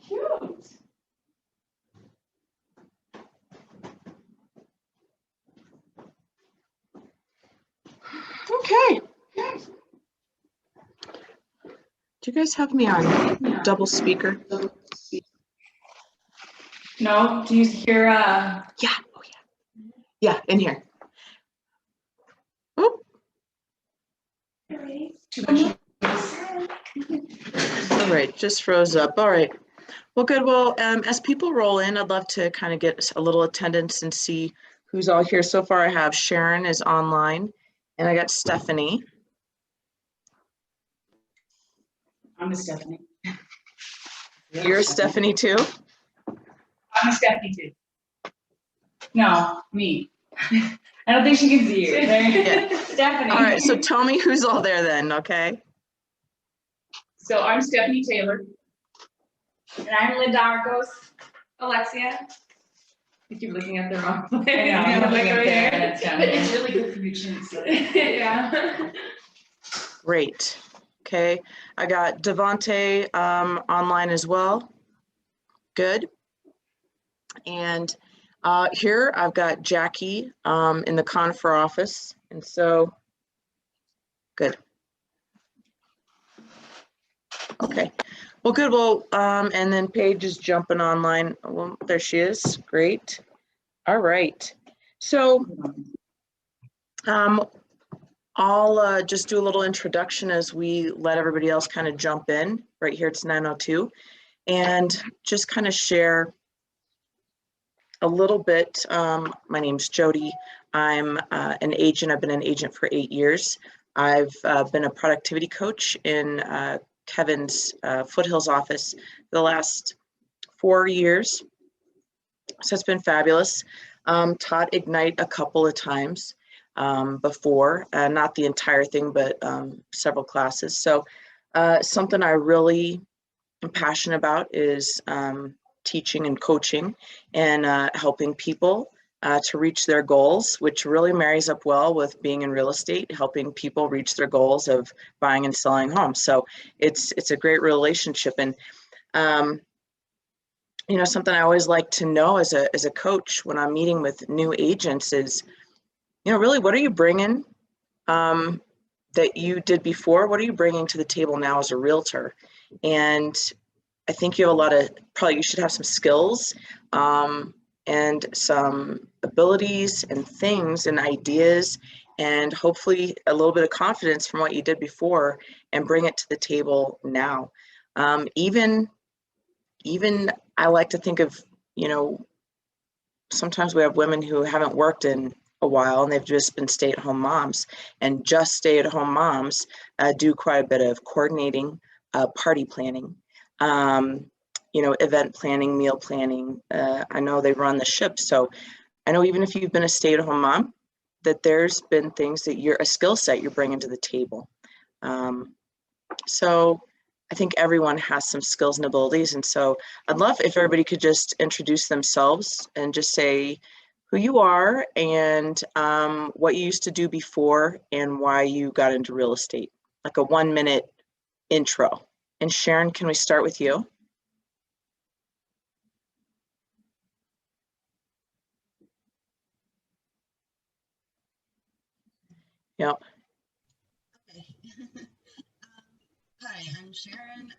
Cute. Okay. Do you guys have me on double speaker? No, do you hear? Yeah. Oh, yeah. Yeah, in here. Oh. Too much. All right, just froze up. All right. Well, good. Well, as people roll in, I'd love to kind of get a little attendance and see who's all here. So far, I have Sharon is online, and I got Stephanie. I'm a Stephanie. You're a Stephanie too? I'm a Stephanie too. No, me. I don't think she can see you. Yeah. Stephanie. All right, so tell me who's all there then, okay? So I'm Stephanie Taylor. And I'm Linda Arcos. Alexia. You keep looking at the wrong place. I'm looking up there. It's really good for your chin. So. Yeah. Great. Okay, I got Devonte online as well. Good. And here I've got Jackie in the Conifer office. And so, good. Okay. Well, good. Well, and then Paige is jumping online. Well, there she is. Great. All right. So I'll just do a little introduction as we let everybody else kind of jump in. Right here, it's 9:02. And just kind of share a little bit. My name's Jody. I'm an agent. I've been an agent for 8 years. I've been a productivity coach in Kevin's Foothills office the last 4 years. So it's been fabulous. Taught Ignite a couple of times before, not the entire thing, but several classes. So something I really am passionate about is teaching and coaching and helping people to reach their goals, which really marries up well with being in real estate, helping people reach their goals of buying and selling homes. So it's a great relationship. And you know, something I always like to know as a coach when I'm meeting with new agents is, you know, really, what are you bringing that you did before? What are you bringing to the table now as a realtor? And I think you have a lot of, probably you should have some skills and some abilities and things and ideas and hopefully a little bit of confidence from what you did before and bring it to the table now. Even I like to think of, you know, sometimes we have women who haven't worked in a while and they've just been stay-at-home moms, and just stay-at-home moms do quite a bit of coordinating, party planning, you know, event planning, meal planning. I know they run the ship. So I know even if you've been a stay-at-home mom, that there's been things that a skill set you're bringing to the table. So I think everyone has some skills and abilities. And so I'd love if everybody could just introduce themselves and just say who you are and what you used to do before and why you got into real estate, like a 1-minute intro. And Sharon, can we start with you? Yep. Okay. Hi, I'm Sharon.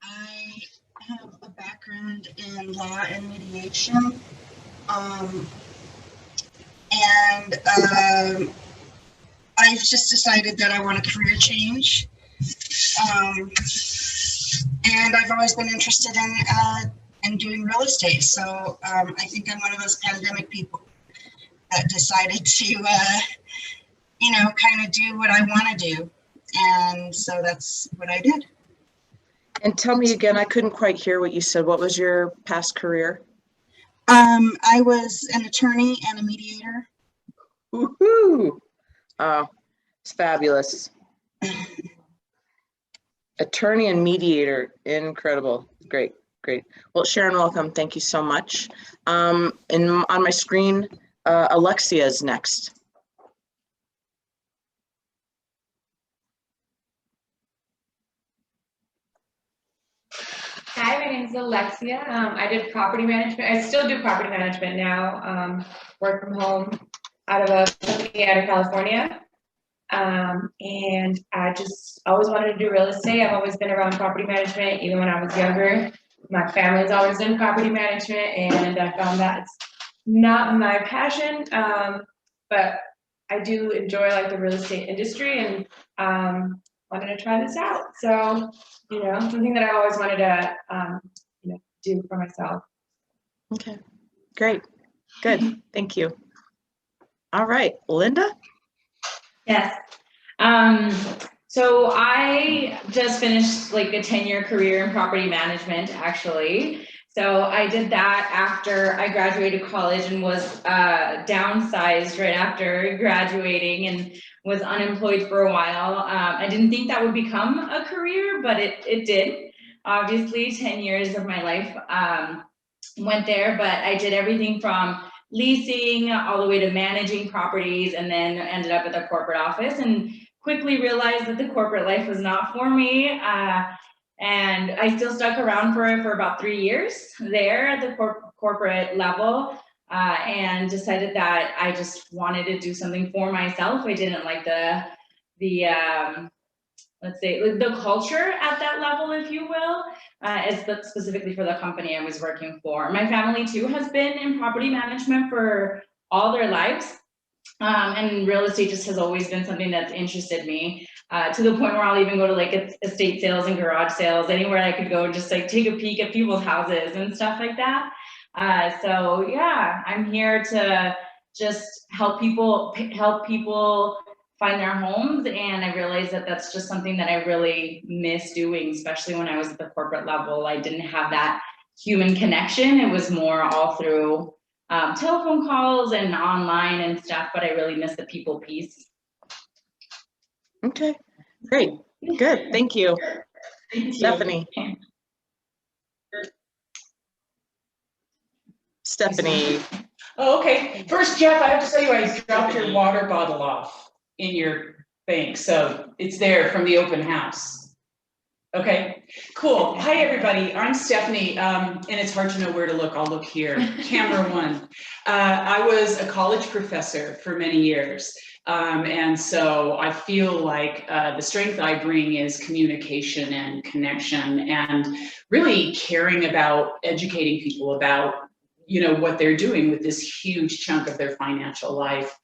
I have a background in law and mediation. I've just decided that I want a career change. And I've always been interested in doing real estate. So I think I'm one of those pandemic people that decided to, you know, kind of do what I want to do. And so that's what I did. And tell me again, I couldn't quite hear what you said. What was your past career? I was an attorney and a mediator. Woohoo! Oh, it's fabulous. Attorney and mediator, incredible. Great, great. Well, Sharon, welcome. Thank you so much. And on my screen, Alexia is next. name's Alexia. I did property management. I still do property management now. Work from home out of a company out of California. And I just always wanted to do real estate. I've always been around property management, even when I was younger. My family's always in property management, and I found that it's not my passion, but I do enjoy like the real estate industry, and wanted to try this out. So, something that I always wanted to, do for myself. Okay, great, good, thank you. All right, Linda? Yes. So I just finished like a 10-year career in property management, actually. So I did that after I graduated college and was downsized right after graduating and was unemployed for a while. I didn't think that would become a career, but it did. Obviously, 10 years of my life went there, but I did everything from leasing all the way to managing properties, and then ended up at the corporate office and quickly realized that the corporate life was not for me. And I still stuck around for it for about 3 years there at the corporate level, and decided that I just wanted to do something for myself. I didn't like the let's say the culture at that level, if you will, specifically for the company I was working for. My family too has been in property management for all their lives. And real estate just has always been something that's interested me, to the point where I'll even go to like estate sales and garage sales, anywhere I could go and just like take a peek at people's houses and stuff like that. So yeah, I'm here to just help people find their homes, and I realized that that's just something that I really miss doing, especially when I was at the corporate level. I didn't have that human connection. It was more all through telephone calls and online and stuff, but I really miss the people piece. Okay, great, good, thank you. Stephanie. Stephanie. Oh, okay. First, Jeff, I have to tell you, I dropped your water bottle off in your bank, so it's there from the open house. Okay, cool. Hi, everybody. I'm Stephanie, and it's hard to know where to look. I'll look here. Camera one. I was a college professor for many years, and so I feel like the strength I bring is communication and connection, and really caring about educating people about what they're doing with this huge chunk of their financial life.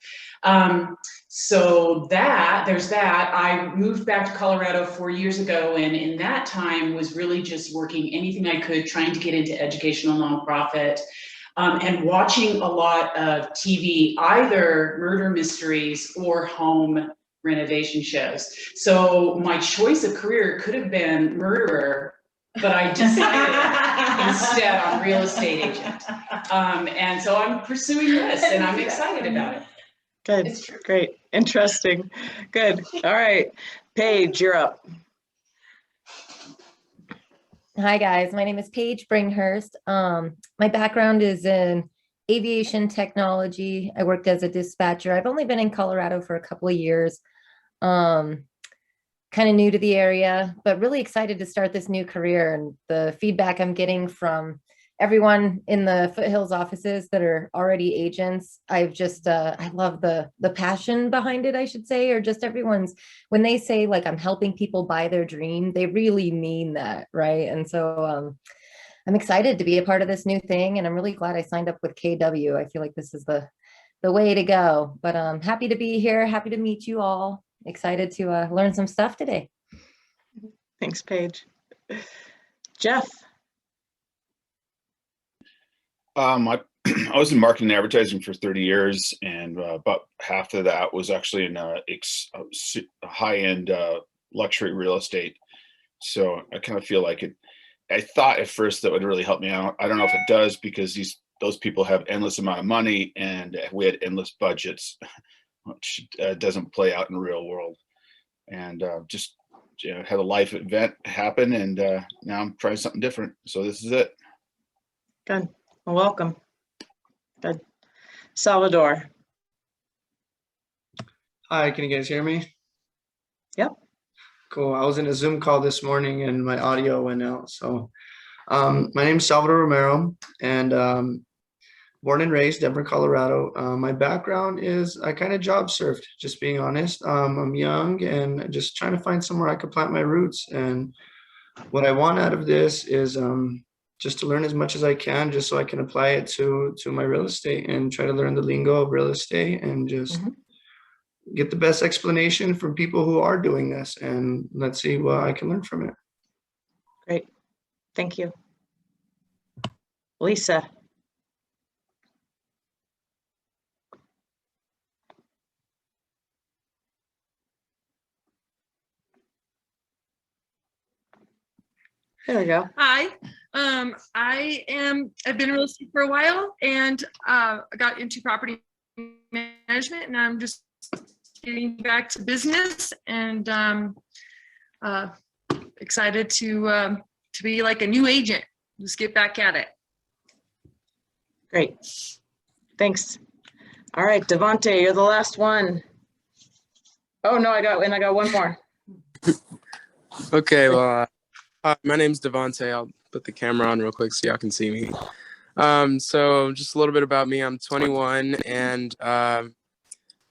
So there's that. I moved back to Colorado 4 years ago, and in that time was really just working anything I could, trying to get into educational nonprofit, and watching a lot of TV, either murder mysteries or home renovation shows. So my choice of career could have been murderer, but I decided instead on real estate agent. And so I'm pursuing this, and I'm excited about it. Good, great, interesting, good. All right, Paige, you're up. Hi guys, my name is Paige Bringhurst. My background is in aviation technology. I worked as a dispatcher. I've only been in Colorado for a couple of years. Kind of new to the area, but really excited to start this new career, and the feedback I'm getting from everyone in the Foothills offices that are already agents. I've just, I love the passion behind it, I should say, or just everyone's, when they say like, I'm helping people buy their dream, they really mean that, right? And so I'm excited to be a part of this new thing, and I'm really glad I signed up with KW. I feel like this is the way to go, but I'm happy to be here. Happy to meet you all. Excited to learn some stuff today. Thanks, Paige. Jeff. I was in marketing and advertising for 30 years, and about half of that was actually in high-end luxury real estate. So I kind of feel like I thought at first that would really help me out. I don't know if it does, because those people have endless amount of money, and we had endless budgets, which doesn't play out in the real world. And just had a life event happen, and now I'm trying something different. So this is it. Good. Well, welcome. Good. Salvador. Hi, can you guys hear me? Yep. Cool. I was in a Zoom call this morning and my audio went out. So My name is Salvador Romero, and born and raised Denver, Colorado. My background is I kind of job surfed, just being honest. I'm young and just trying to find somewhere I could plant my roots. And what I want out of this is just to learn as much as I can, just so I can apply it to my real estate and try to learn the lingo of real estate and just get the best explanation from people who are doing this. And let's see what I can learn from it. Great. Thank you. Lisa. There we go. Hi, I've been in real estate for a while and I got into property management and I'm just getting back to business and excited to be like a new agent. Just get back at it. Great. Thanks. All right, Devontae, you're the last one. Oh, no, I got one more. Okay, well, my name's Devontae. I'll put the camera on real quick so y'all can see me. So just a little bit about me. I'm 21 and don't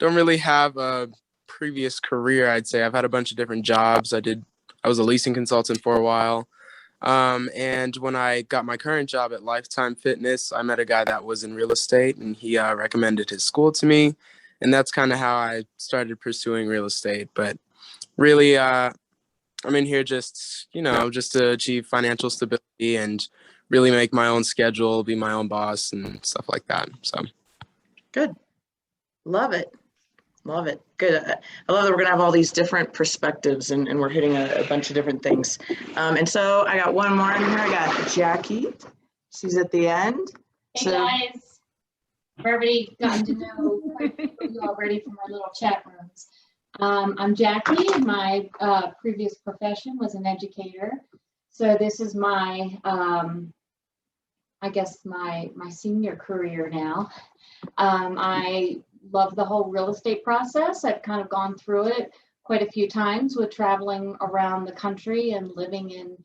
really have a previous career, I'd say. I've had a bunch of different jobs. I was a leasing consultant for a while. And when I got my current job at Lifetime Fitness, I met a guy that was in real estate and he recommended his school to me. And that's kind of how I started pursuing real estate. But really, I'm in here just to achieve financial stability and really make my own schedule, be my own boss and stuff like that. So. Good. Love it. Love it. Good. I love that we're going to have all these different perspectives and we're hitting a bunch of different things. And so I got one more in here. I got Jackie. She's at the end. Hey guys. I've already gotten to know you already from our little chat rooms. I'm Jackie. My previous profession was an educator. So this is my, I guess my senior career now. I love the whole real estate process. I've kind of gone through it quite a few times with traveling around the country and living in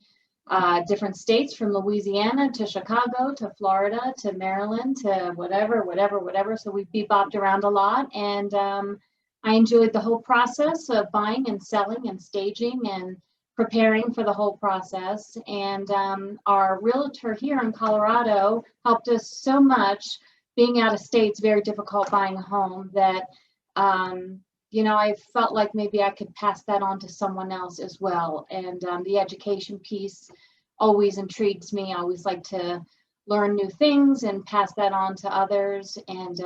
different states, from Louisiana to Chicago to Florida to Maryland to whatever. So we've bebopped around a lot, and I enjoyed the whole process of buying and selling and staging and preparing for the whole process. And our realtor here in Colorado helped us so much. Being out of state, it's very difficult buying a home, that I felt like maybe I could pass that on to someone else as well. And the education piece always intrigues me. I always like to learn new things and pass that on to others. And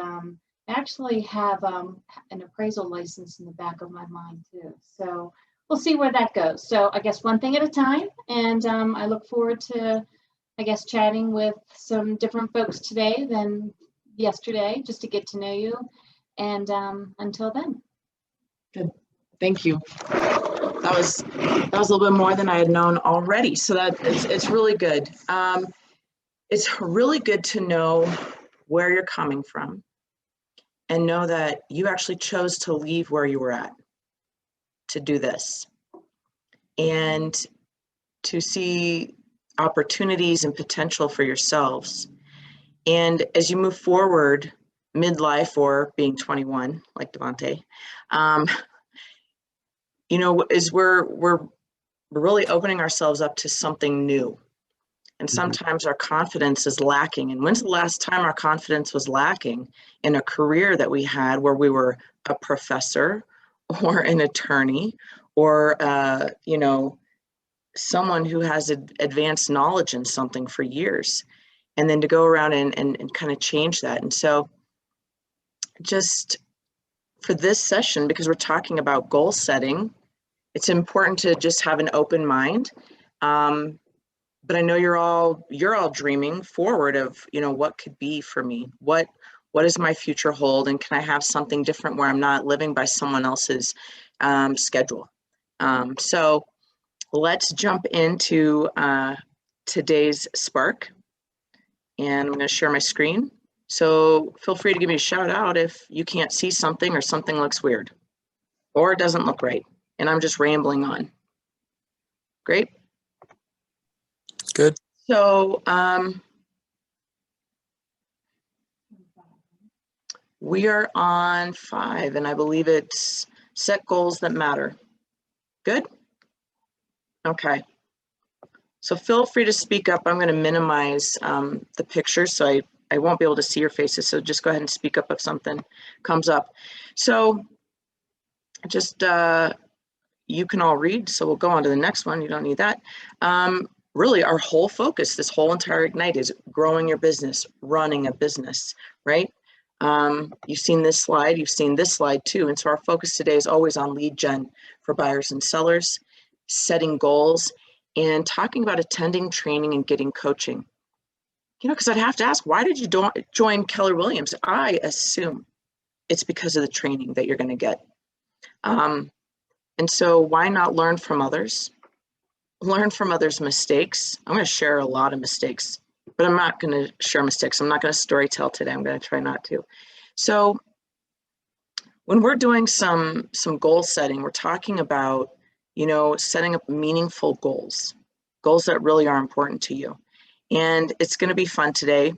actually have an appraisal license in the back of my mind too. So we'll see where that goes. So I guess one thing at a time. And I look forward to, chatting with some different folks today than yesterday, just to get to know you. And until then. Good. Thank you. That was a little bit more than I had known already. So it's really good. It's really good to know where you're coming from and know that you actually chose to leave where you were at to do this and to see opportunities and potential for yourselves. And as you move forward, midlife or being 21, like Devontae, is we're really opening ourselves up to something new. And sometimes our confidence is lacking. And when's the last time our confidence was lacking in a career that we had where we were a professor or an attorney or, someone who has advanced knowledge in something for years, and then to go around and kind of change that. And so just for this session, because we're talking about goal setting, it's important to just have an open mind. But I know you're all dreaming forward of, what could be for me? What does my future hold? And can I have something different where I'm not living by someone else's schedule? So let's jump into today's spark. And I'm going to share my screen. So feel free to give me a shout out if you can't see something or something looks weird or it doesn't look right and I'm just rambling on. Great. Good. So we are on 5, and I believe it's set goals that matter. Good? Okay. So feel free to speak up. I'm going to minimize the pictures so I won't be able to see your faces. So just go ahead and speak up if something comes up. So just, you can all read. So we'll go on to the next one. You don't need that. Really, our whole focus, this whole entire Ignite, is growing your business, running a business, right? You've seen this slide, you've seen this slide too. And so our focus today is always on lead gen for buyers and sellers, setting goals, and talking about attending training and getting coaching. You know, because I'd have to ask, why did you join Keller Williams? I assume it's because of the training that you're going to get. And so why not learn from others? Learn from others' mistakes. I'm going to share a lot of mistakes, but I'm not going to share mistakes. I'm not going to story tell today. I'm going to try not to. So when we're doing some goal setting, we're talking about, you know, setting up meaningful goals that really are important to you. And it's going to be fun today.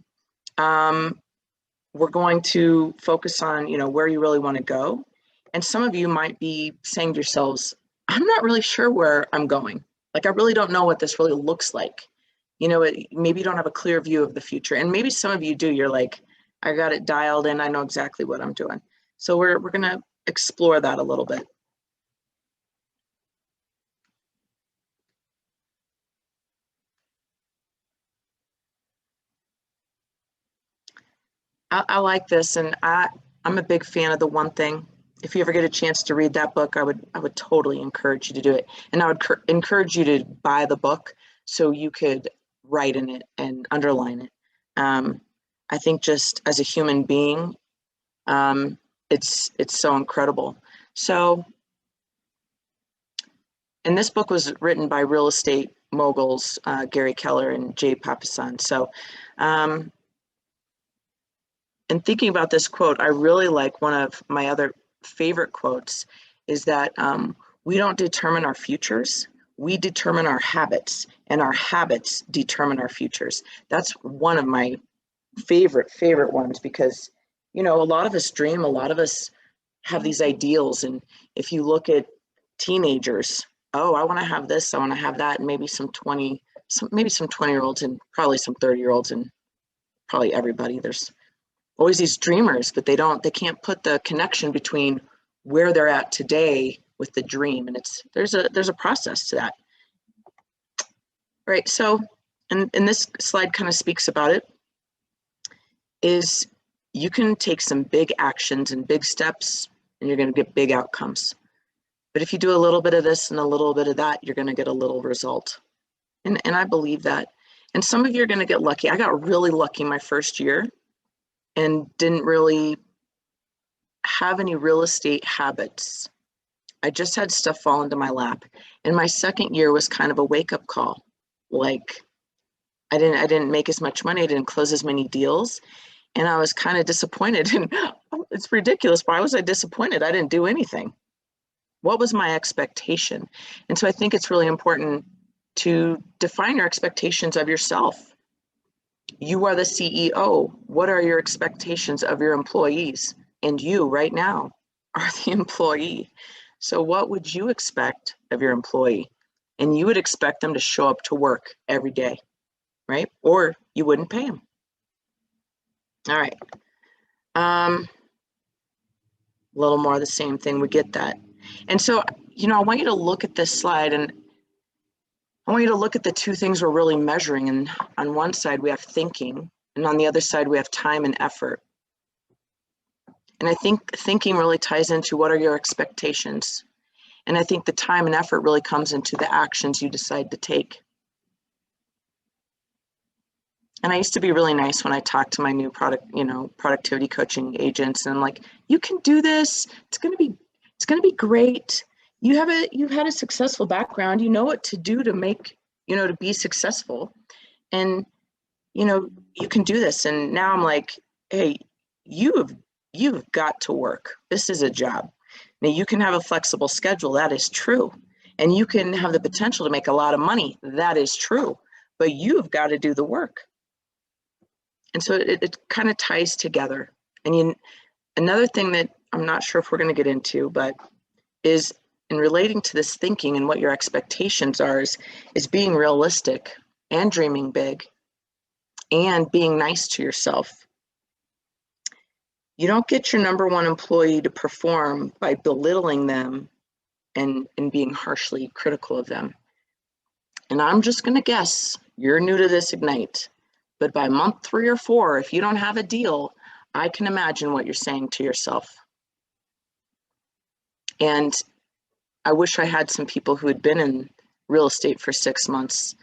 We're going to focus on, you know, where you really want to go. And some of you might be saying to yourselves, I'm not really sure where I'm going. Like, I really don't know what this really looks like. You know, maybe you don't have a clear view of the future. And maybe some of you do. You're like, I got it dialed in. I know exactly what I'm doing. So we're going to explore that a little bit. I like this, and I'm a big fan of The One Thing. If you ever get a chance to read that book, I would totally encourage you to do it. And I would encourage you to buy the book so you could write in it and underline it. I think just as a human being, it's so incredible. So, and this book was written by real estate moguls, Gary Keller and Jay Papasan. So, and thinking about this quote, I really like one of my other favorite quotes is that we don't determine our futures, we determine our habits, and our habits determine our futures. That's one of my favorite ones because, you know, a lot of us dream, a lot of us have these ideals. And if you look at teenagers, oh, I want to have this, I want to have that, and maybe some 20-year-olds and probably some 30-year-olds and probably everybody. There's always these dreamers, but they can't put the connection between where they're at today with the dream. And there's a process to that. Right, so, and this slide kind of speaks about it, is you can take some big actions and big steps and you're going to get big outcomes. But if you do a little bit of this and a little bit of that, you're going to get a little result. And I believe that. And some of you are going to get lucky. I got really lucky my first year and didn't really have any real estate habits. I just had stuff fall into my lap. And my second year was kind of a wake-up call. Like, I didn't make as much money, I didn't close as many deals, and I was kind of disappointed. And it's ridiculous. Why was I disappointed? I didn't do anything. What was my expectation? And so I think it's really important to define your expectations of yourself. You are the CEO. What are your expectations of your employees? And you right now are the employee. So what would you expect of your employee? And you would expect them to show up to work every day, right? Or you wouldn't pay them. All right. A little more of the same thing, we get that. And so, you know, I want you to look at this slide and I want you to look at the two things we're really measuring. And on one side, we have thinking, and on the other side, we have time and effort. And I think thinking really ties into what are your expectations. And I think the time and effort really comes into the actions you decide to take. And I used to be really nice when I talked to my new productivity coaching agents, and I'm like, you can do this. It's going to be great. You've had a successful background. You know what to do to make, to be successful. And, you can do this. And now I'm like, hey, you've got to work. This is a job. Now you can have a flexible schedule. That is true. And you can have the potential to make a lot of money. That is true. but you've got to do the work. And so it kind of ties together. And another thing that I'm not sure if we're going to get into, but is in relating to this thinking and what your expectations are is being realistic and dreaming big and being nice to yourself. You don't get your number one employee to perform by belittling them and being harshly critical of them. And I'm just going to guess, you're new to this Ignite, but by month 3 or 4, if you don't have a deal, I can imagine what you're saying to yourself. And I wish I had some people who had been in real estate for 6 months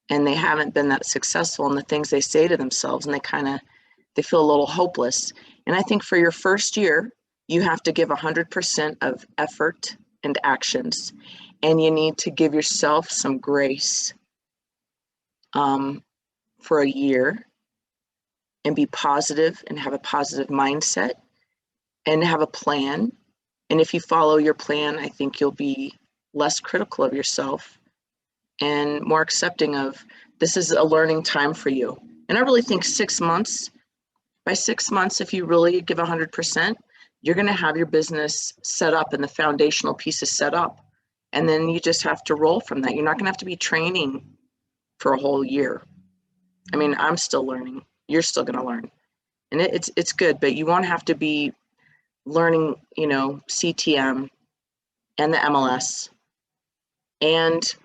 and they haven't been that successful in the things they say to themselves, and they feel a little hopeless. And I think for your first year, you have to give 100% of effort and actions, and you need to give yourself some grace for a year and be positive and have a positive mindset and have a plan. And if you follow your plan, I think you'll be less critical of yourself and more accepting of this is a learning time for you. And I really think 6 months, by 6 months, if you really give 100%, you're going to have your business set up and the foundational pieces set up. And then you just have to roll from that. You're not going to have to be training for a whole year. I mean, I'm still learning. You're still going to learn. And it's good, but you won't have to be learning, CTM and the MLS and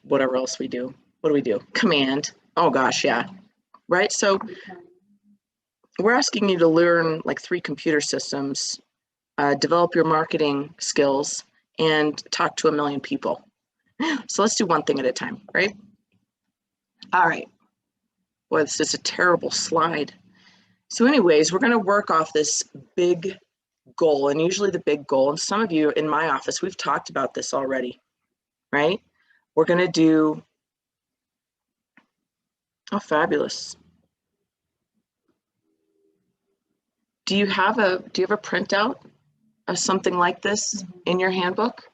whatever else we do. What do we do? Command. Oh gosh, yeah. Right? So we're asking you to learn like 3 computer systems, develop your marketing skills, and talk to 1 million people. So let's do one thing at a time, right? All right. Boy, this is a terrible slide. So anyways, we're going to work off this big goal, and usually the big goal, and some of you in my office, we've talked about this already, right? We're going to do, oh, fabulous. Do you have a printout of something like this in your handbook?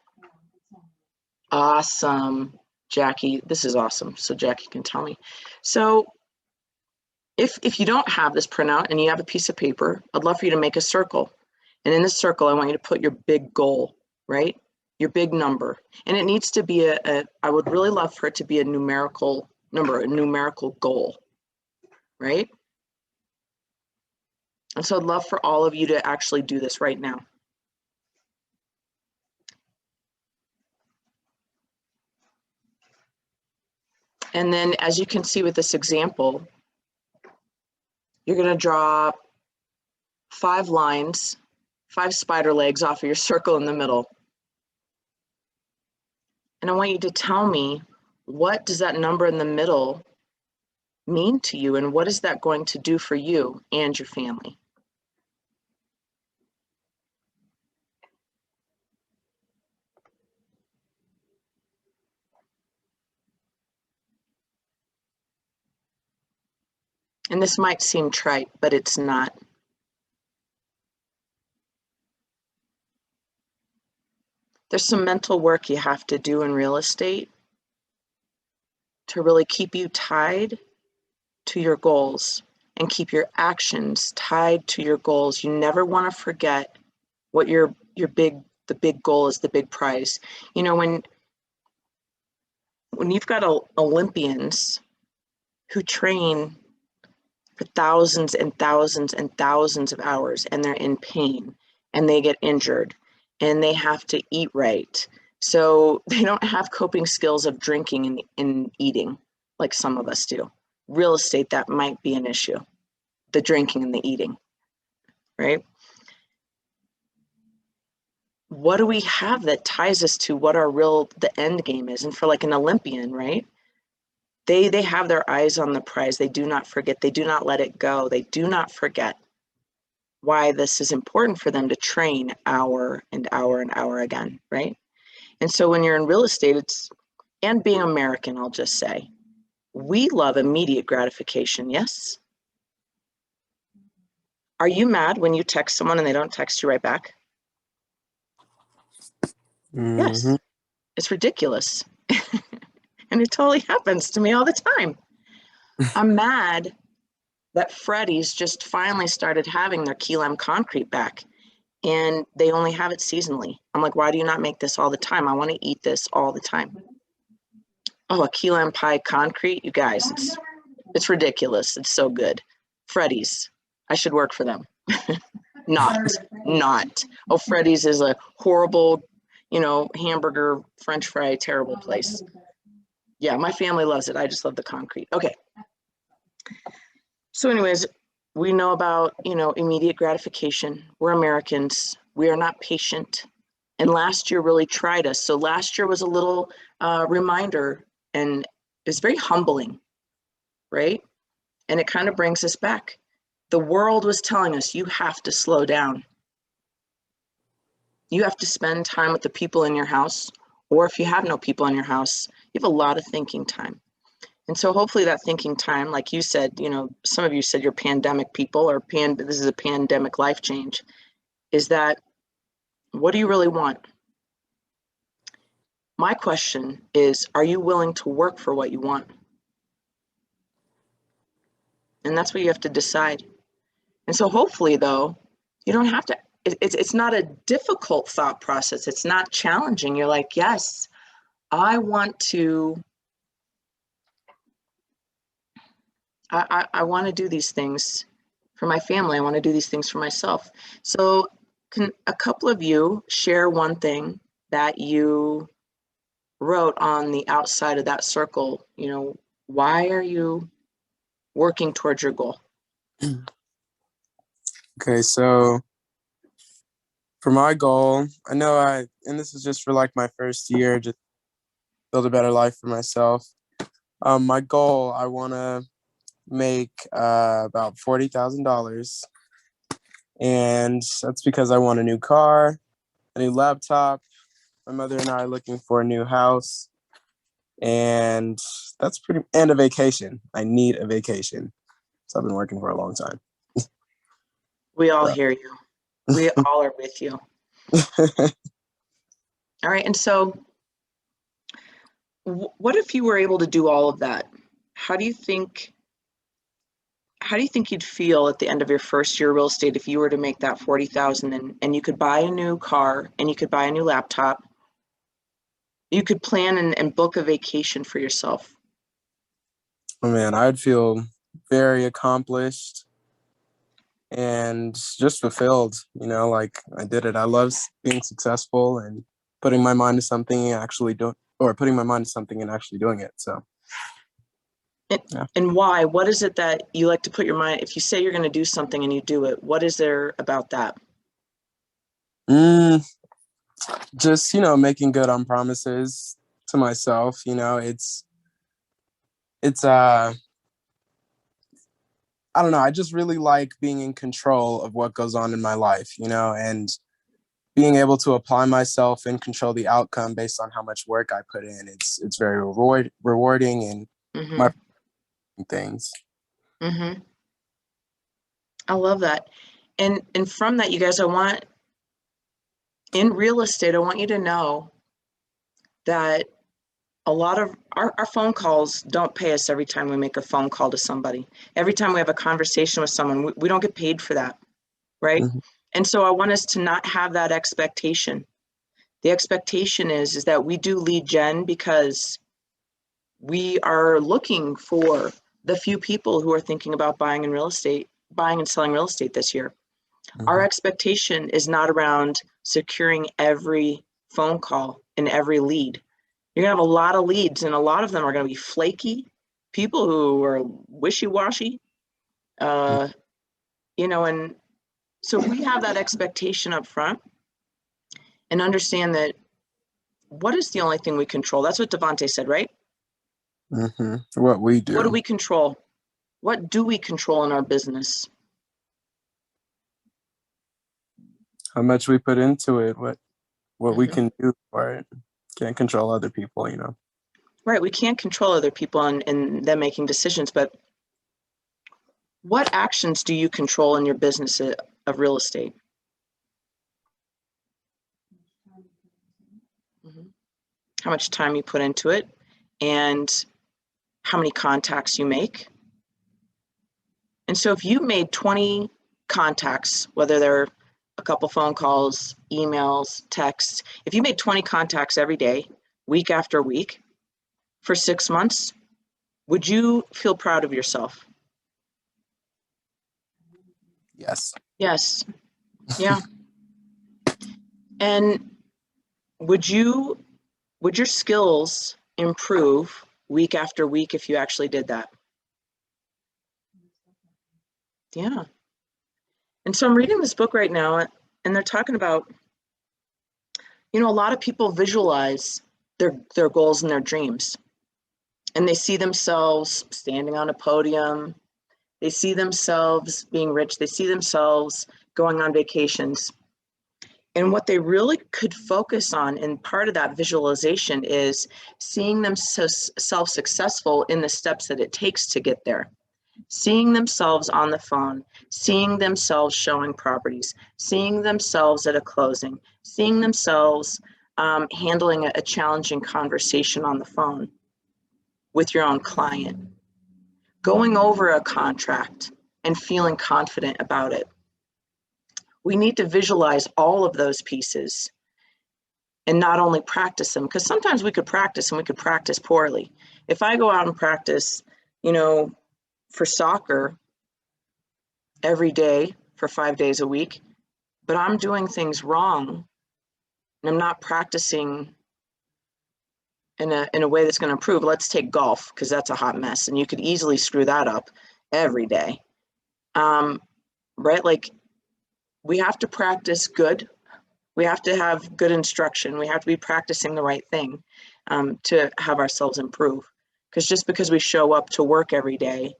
Awesome, Jackie, this is awesome. So Jackie can tell me. So if you don't have this printout and you have a piece of paper, I'd love for you to make a circle. And in this circle, I want you to put your big goal, right? Your big number. And it needs to be I would really love for it to be a numerical number, a numerical goal, right? And so I'd love for all of you to actually do this right now. And then as you can see with this example, you're going to draw 5 lines, 5 spider legs off of your circle in the middle. And I want you to tell me, what does that number in the middle mean to you, and what is that going to do for you and your family? And this might seem trite, but it's not. There's some mental work you have to do in real estate to really keep you tied to your goals and keep your actions tied to your goals. You never want to forget what the big goal is, the big prize. You know, when you've got Olympians who train for thousands and thousands and thousands of hours, and they're in pain and they get injured and they have to eat right. So they don't have coping skills of drinking and eating like some of us do. Real estate, that might be an issue, the drinking and the eating, right? What do we have that ties us to what the end game is? And for like an Olympian, right? They have their eyes on the prize. They do not forget. They do not let it go. They do not forget why this is important for them to train hour and hour and hour again, right? And so when you're in real estate, and being American, I'll just say, we love immediate gratification, yes? Are you mad when you text someone and they don't text you right back? Yes, it's ridiculous. And it totally happens to me all the time. I'm mad that Freddy's just finally started having their key lime concrete back, and they only have it seasonally. I'm like, why do you not make this all the time? I want to eat this all the time. Oh, a key lime pie concrete, you guys, it's ridiculous. It's so good. Freddy's, I should work for them. Not. Oh, Freddy's is a horrible, hamburger, French fry, terrible place. Yeah, my family loves it. I just love the concrete. Okay. So anyways, we know about, immediate gratification. We're Americans. We are not patient. And last year really tried us. So last year was a little reminder, and it's very humbling, right? And it kind of brings us back. The world was telling us, you have to slow down. You have to spend time with the people in your house, or if you have no people in your house, you have a lot of thinking time. And so hopefully that thinking time, like you said, some of you said you're pandemic people, or this is a pandemic life change, is that, what do you really want? My question is, are you willing to work for what you want? And that's what you have to decide. And so hopefully, though, you don't have to, it's not a difficult thought process. It's not challenging. You're like, yes, I want to, I want to do these things for my family. I want to do these things for myself. So can a couple of you share one thing that you wrote on the outside of that circle? Why are you working towards your goal? Okay, so for my goal, I know and this is just for like my first year, just build a better life for myself. My goal, I want to make about $40,000, and that's because I want a new car, a new laptop. My mother and I are looking for a new house, and and a vacation. I need a vacation. So I've been working for a long time. We all hear you. We all are with you. All right. And so what if you were able to do all of that? How do you think you'd feel at the end of your first year of real estate if you were to make that 40,000 and you could buy a new car and you could buy a new laptop? You could plan and book a vacation for yourself. Oh man, I'd feel very accomplished and just fulfilled, like I did it. I love being successful and putting my mind to something and actually doing it. So. And why? What is it that you like to put your mind, if you say you're going to do something and you do it, what is there about that? Just, making good on promises to myself. It's I don't know. I just really like being in control of what goes on in my life, and being able to apply myself and control the outcome based on how much work I put in. It's very rewarding and my things. Mm-hmm. I love that. And from that, you guys, in real estate, I want you to know that a lot of our phone calls don't pay us every time we make a phone call to somebody. Every time we have a conversation with someone, we don't get paid for that, right? Mm-hmm. And so I want us to not have that expectation. The expectation is that we do lead gen because we are looking for the few people who are thinking about buying and selling real estate this year. Mm-hmm. Our expectation is not around securing every phone call and every lead. You're gonna have a lot of leads, and a lot of them are gonna be flaky, people who are wishy-washy, and so if we have that expectation up front and understand that what is the only thing we control? That's what Devontae said, right? Mm-hmm. What we do. What do we control? What do we control in our business? How much we put into it, what we can do for it. Can't control other people, Right, we can't control other people and them making decisions, but what actions do you control in your business of real estate? Mm-hmm. How much time you put into it, and how many contacts you make. And so if you made 20 contacts, whether they're a couple phone calls, emails, texts, if you made 20 contacts every day, week after week, for 6 months, would you feel proud of yourself? Yes. Yes. Yeah. And would your skills improve week after week if you actually did that? Yeah. And so I'm reading this book right now, and they're talking about, a lot of people visualize their goals and their dreams. And they see themselves standing on a podium. They see themselves being rich. They see themselves going on vacations. And what they really could focus on, and part of that visualization, is seeing themselves successful in the steps that it takes to get there. Seeing themselves on the phone, seeing themselves showing properties, seeing themselves at a closing, seeing themselves handling a challenging conversation on the phone with your own client, going over a contract and feeling confident about it. We need to visualize all of those pieces and not only practice them, because sometimes we could practice and we could practice poorly. If I go out and practice, for soccer every day for 5 days a week, but I'm doing things wrong and I'm not practicing in a way that's going to improve. Let's take golf, because that's a hot mess and you could easily screw that up every day. Right? Like, we have to practice good. We have to have good instruction. We have to be practicing the right thing to have ourselves improve. Because just because we show up to work every day,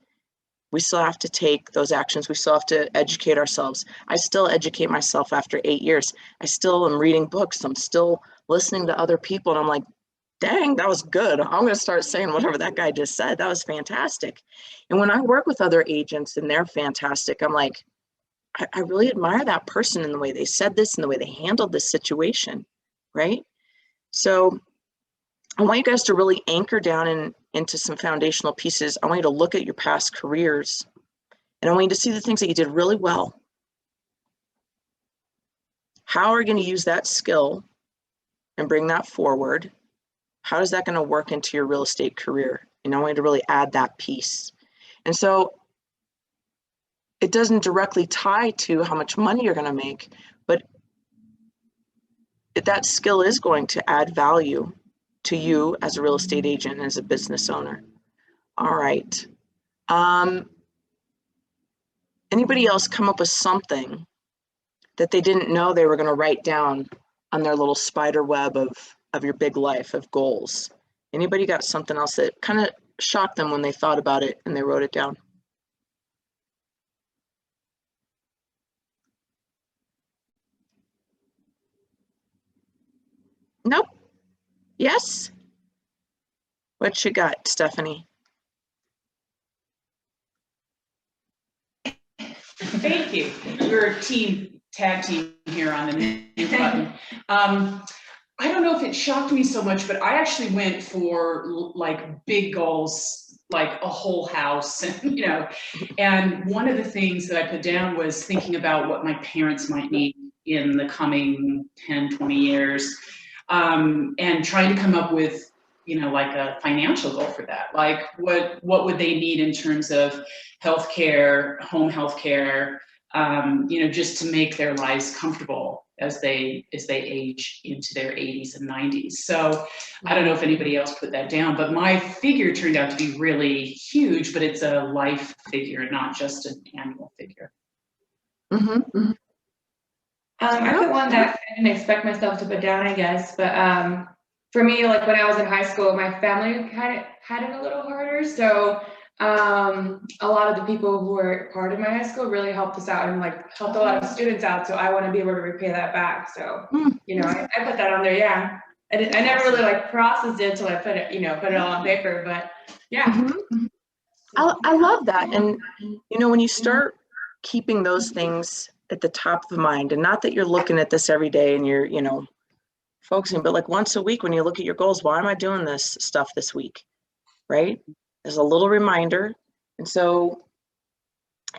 we still have to take those actions. We still have to educate ourselves. I still educate myself after 8 years. I still am reading books. I'm still listening to other people. And I'm like, dang, that was good. I'm going to start saying whatever that guy just said. That was fantastic. And when I work with other agents and they're fantastic, I'm like, I really admire that person in the way they said this and the way they handled this situation, right? So I want you guys to really anchor down into some foundational pieces. I want you to look at your past careers, and I want you to see the things that you did really well. How are you going to use that skill and bring that forward? How is that going to work into your real estate career? And I want you to really add that piece. And so it doesn't directly tie to how much money you're going to make, but that skill is going to add value to you as a real estate agent and as a business owner. All right. Anybody else come up with something that they didn't know they were going to write down on their little spider web of your big life of goals? Anybody got something else that kind of shocked them when they thought about it and they wrote it down? Nope. Yes? What you got, Stephanie? Thank you. We're a tag team here on the new button. I don't know if it shocked me so much, but I actually went for like big goals, like a whole house, and and one of the things that I put down was thinking about what my parents might need in the coming 10, 20 years, and trying to come up with, like a financial goal for that. Like what would they need in terms of healthcare, home healthcare, just to make their lives comfortable as they age into their 80s and 90s. So I don't know if anybody else put that down, but my figure turned out to be really huge, but it's a life figure, not just an annual figure. Mm-hmm. I put one that I didn't expect myself to put down, I guess, but for me, like when I was in high school, my family kind of had it a little harder. So a lot of the people who were part of my high school really helped us out and like helped a lot of students out. So I want to be able to repay that back. So, I put that on there. Yeah. I never really like processed it until I put it, put it all on paper, but yeah. Mm-hmm. I love that. And, when you start keeping those things at the top of mind, and not that you're looking at this every day and you're, focusing, but like once a week when you look at your goals, why am I doing this stuff this week, right? There's a little reminder. And so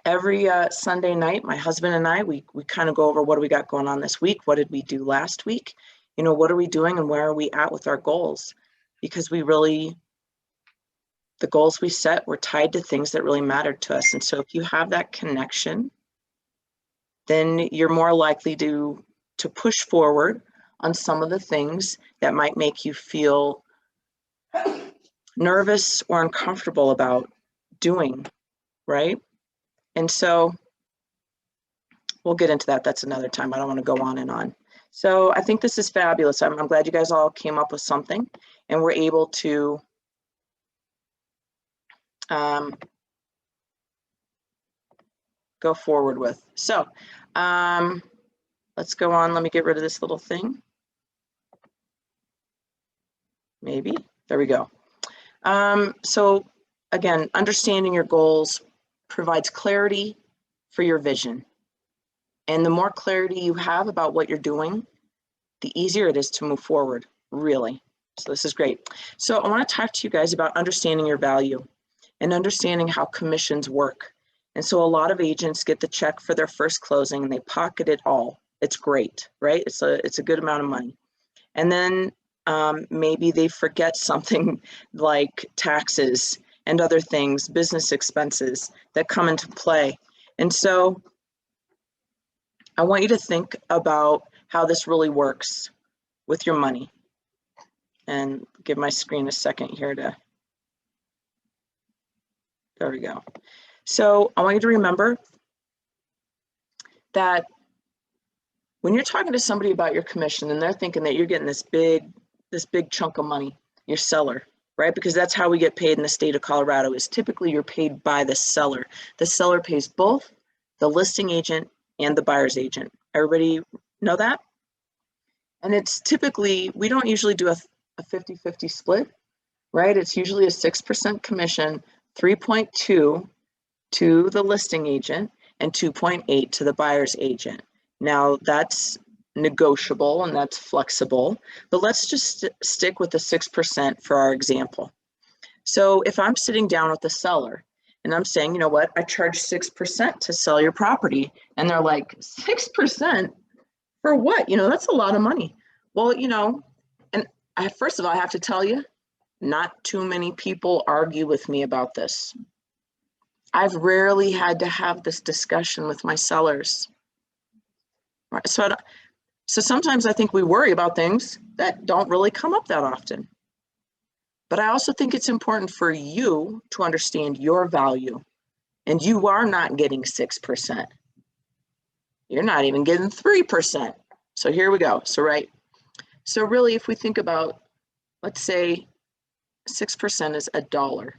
every Sunday night, my husband and I, we kind of go over what do we got going on this week? What did we do last week? You know, what are we doing and where are we at with our goals? Because we really, the goals we set were tied to things that really mattered to us. And so if you have that connection, then you're more likely to push forward on some of the things that might make you feel nervous or uncomfortable about doing, right? And so we'll get into that. That's another time. I don't want to go on and on. So I think this is fabulous. I'm glad you guys all came up with something and were able to go forward with. So let's go on. Let me get rid of this little thing. Maybe. There we go. So again, understanding your goals provides clarity for your vision. And the more clarity you have about what you're doing, the easier it is to move forward, really. So this is great. So I want to talk to you guys about understanding your value and understanding how commissions work. And so a lot of agents get the check for their first closing and they pocket it all. It's great, right? It's a good amount of money. And then maybe they forget something like taxes and other things, business expenses that come into play. And so I want you to think about how this really works with your money. And give my screen a second here to, there we go. So I want you to remember that when you're talking to somebody about your commission and they're thinking that you're getting this big chunk of money, your seller, right? Because that's how we get paid in the state of Colorado, is typically you're paid by the seller. The seller pays both the listing agent and the buyer's agent. Everybody know that? And it's typically, we don't usually do a 50-50 split, right? It's usually a 6% commission, 3.2 to the listing agent and 2.8 to the buyer's agent. Now that's negotiable and that's flexible, but let's just stick with the 6% for our example. So if I'm sitting down with the seller and I'm saying, you know what, I charge 6% to sell your property. And they're like, 6% for what? You know, that's a lot of money. Well, you know, and first of all, I have to tell you, not too many people argue with me about this. I've rarely had to have this discussion with my sellers. Right? So sometimes I think we worry about things that don't really come up that often. But I also think it's important for you to understand your value. And you are not getting 6%. You're not even getting 3%. So here we go. So so really, if we think about, let's say 6% is $1.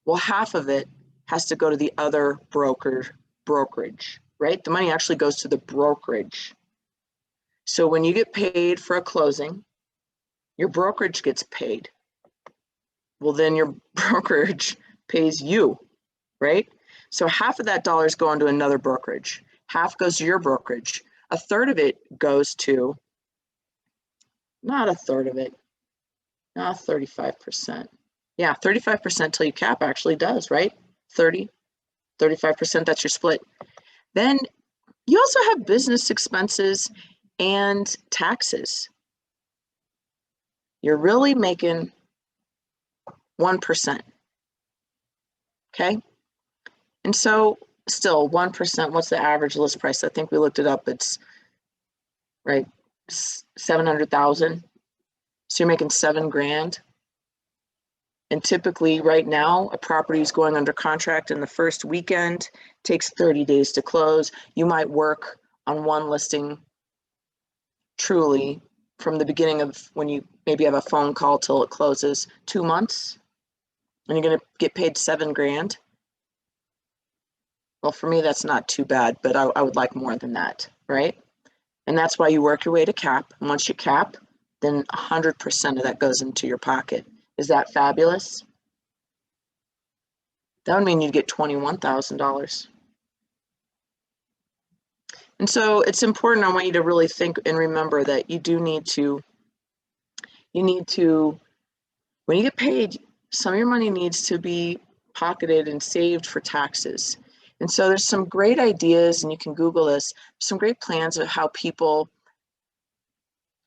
Well, half of it has to go to the other brokerage, right? The money actually goes to the brokerage. So when you get paid for a closing, your brokerage gets paid. Well, then your brokerage pays you, right? So half of that dollar is going to another brokerage. Half goes to your brokerage. A third of it goes to, not a third of it, not 35%. Yeah, 35% till you cap actually does, right? 30, 35%, that's your split. Then you also have business expenses and taxes. You're really making 1%, okay? And so still 1%, what's the average list price? I think we looked it up, it's right, 700,000. So you're making $7,000. And typically right now, a property is going under contract in the first weekend, takes 30 days to close. You might work on one listing truly from the beginning of when you maybe have a phone call till it closes, 2 months, and you're gonna get paid $7,000. Well, for me, that's not too bad, but I would like more than that, right? And that's why you work your way to cap. And once you cap, then 100% of that goes into your pocket. Is that fabulous? That would mean you'd get $21,000. And so it's important, I want you to really think and remember that you do need to you need to, when you get paid, some of your money needs to be pocketed and saved for taxes. And so there's some great ideas, and you can Google this, some great plans of how people,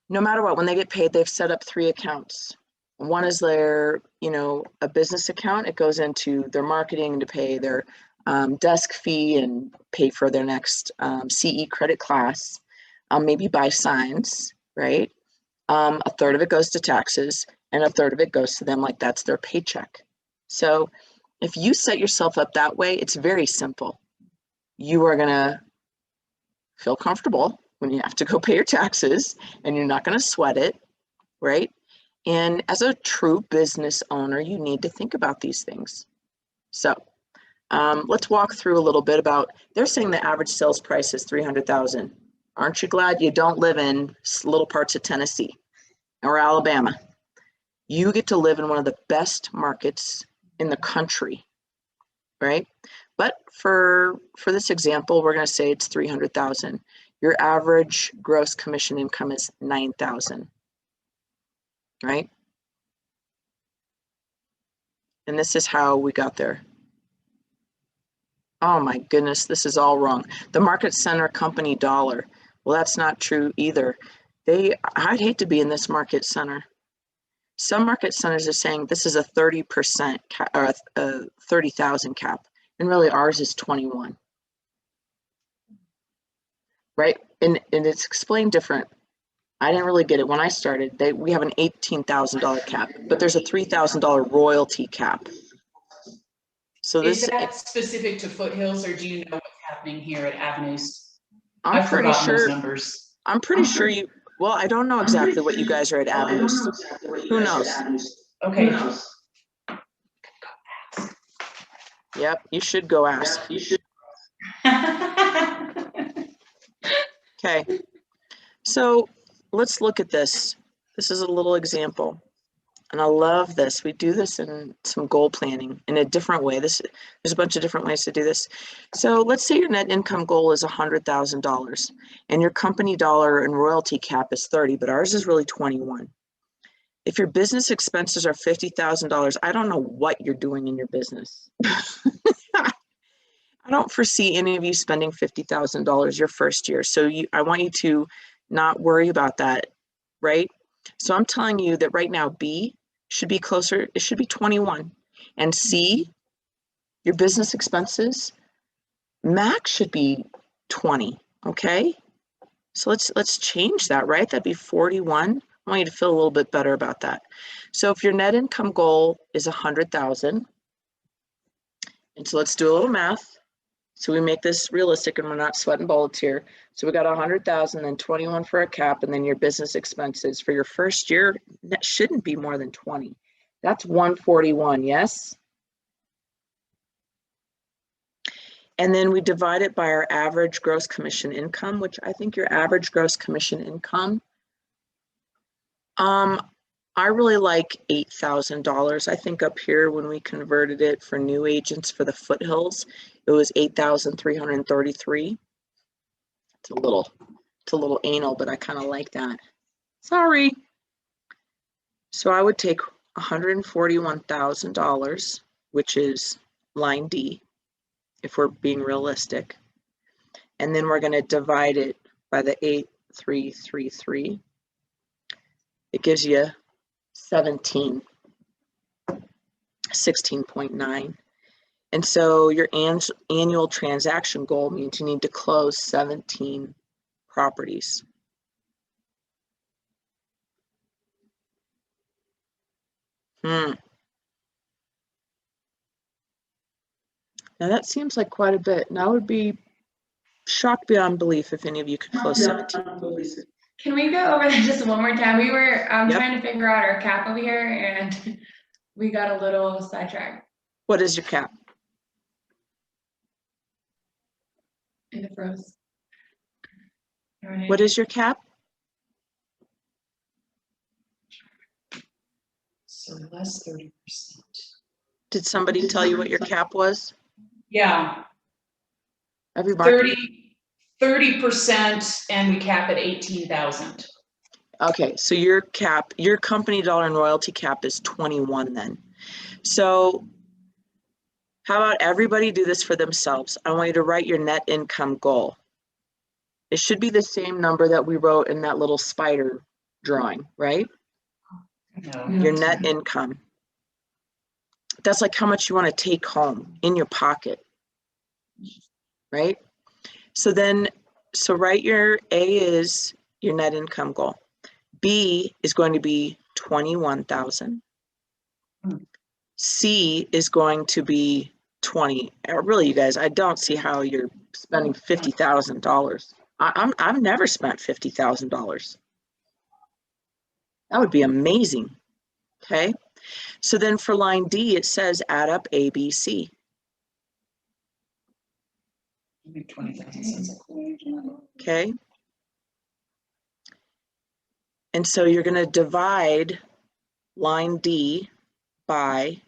no matter what, when they get paid, they've set up 3 accounts. One is their, a business account. It goes into their marketing to pay their desk fee and pay for their next CE credit class, maybe buy signs, right? A third of it goes to taxes, and a third of it goes to them like that's their paycheck. So if you set yourself up that way, it's very simple. You are gonna feel comfortable when you have to go pay your taxes, and you're not gonna sweat it, right? And as a true business owner, you need to think about these things. So let's walk through a little bit about, they're saying the average sales price is $300,000. Aren't you glad you don't live in little parts of Tennessee or Alabama? You get to live in one of the best markets in the country, right? But for this example, we're going to say it's $300,000. Your average gross commission income is $9,000, right? And this is how we got there. Oh my goodness, this is all wrong. The Market Center Company dollar. Well, that's not true either. I'd hate to be in this Market Center. Some market centers are saying this is a 30% cap, or a 30,000 cap, and really ours is 21, right? And it's explained different. I didn't really get it when I started. We have an $18,000 cap, but there's a $3,000 royalty cap. So Is this that specific to Foothills, or do you know what's happening here at Avenues? I'm I've pretty forgotten those sure. numbers. I'm pretty sure you. Well, I don't know exactly what you guys are at Avenues. Who knows? Okay. Yep, you should go ask. Okay, so let's look at this. This is a little example, and I love this. We do this in some goal planning in a different way. There's a bunch of different ways to do this. So let's say your net income goal is $100,000, and your company dollar and royalty cap is 30, but ours is really 21. If your business expenses are $50,000, I don't know what you're doing in your business. I don't foresee any of you spending $50,000 your first year. So I want you to not worry about that, right? So I'm telling you that right now, B should be closer, it should be 21. And C, your business expenses, max should be 20, okay? So let's change that, right? That'd be 41. I want you to feel a little bit better about that. So if your net income goal is 100,000, and so let's do a little math. So we make this realistic and we're not sweating bullets here. So we got 100,000, then 21 for a cap, and then your business expenses for your first year, that shouldn't be more than 20. That's 141, yes? And then we divide it by our average gross commission income, which I think your average gross commission income, I really like $8,000. I think up here when we converted it for new agents for the Foothills, it was 8,333. It's a little anal, but I kind of like that. Sorry. So I would take $141,000, which is line D, if we're being realistic. And then we're going to divide it by the 8,333. It gives you 16.9. And so your annual transaction goal means you need to close 17 properties. Now that seems like quite a bit. Now I would be shocked beyond belief if any of you could close 17 properties. Can we go over that just one more time? We were Yep. trying to figure out our cap over here, and we got a little sidetracked. What is your cap? And it froze. What is your cap? So less 30%. Did somebody tell you what your cap was? Yeah, Everybody. 30%, and we cap at 18,000. Okay, so your cap, your company dollar and royalty cap is 21 then. So how about everybody do this for themselves? I want you to write your net income goal. It should be the same number that we wrote in that little spider drawing, right? No. Your net income. That's like how much you want to take home in your pocket, right? So then, so write your A is your net income goal. B is going to be 21,000. C is going to be 20. Really, you guys, I don't see how you're spending $50,000. I've never spent $50,000. That would be amazing. Okay. So then for line D, it says add up A, B, C. Maybe 20,000 cents a quarter. Okay. And so you're going to divide line D by,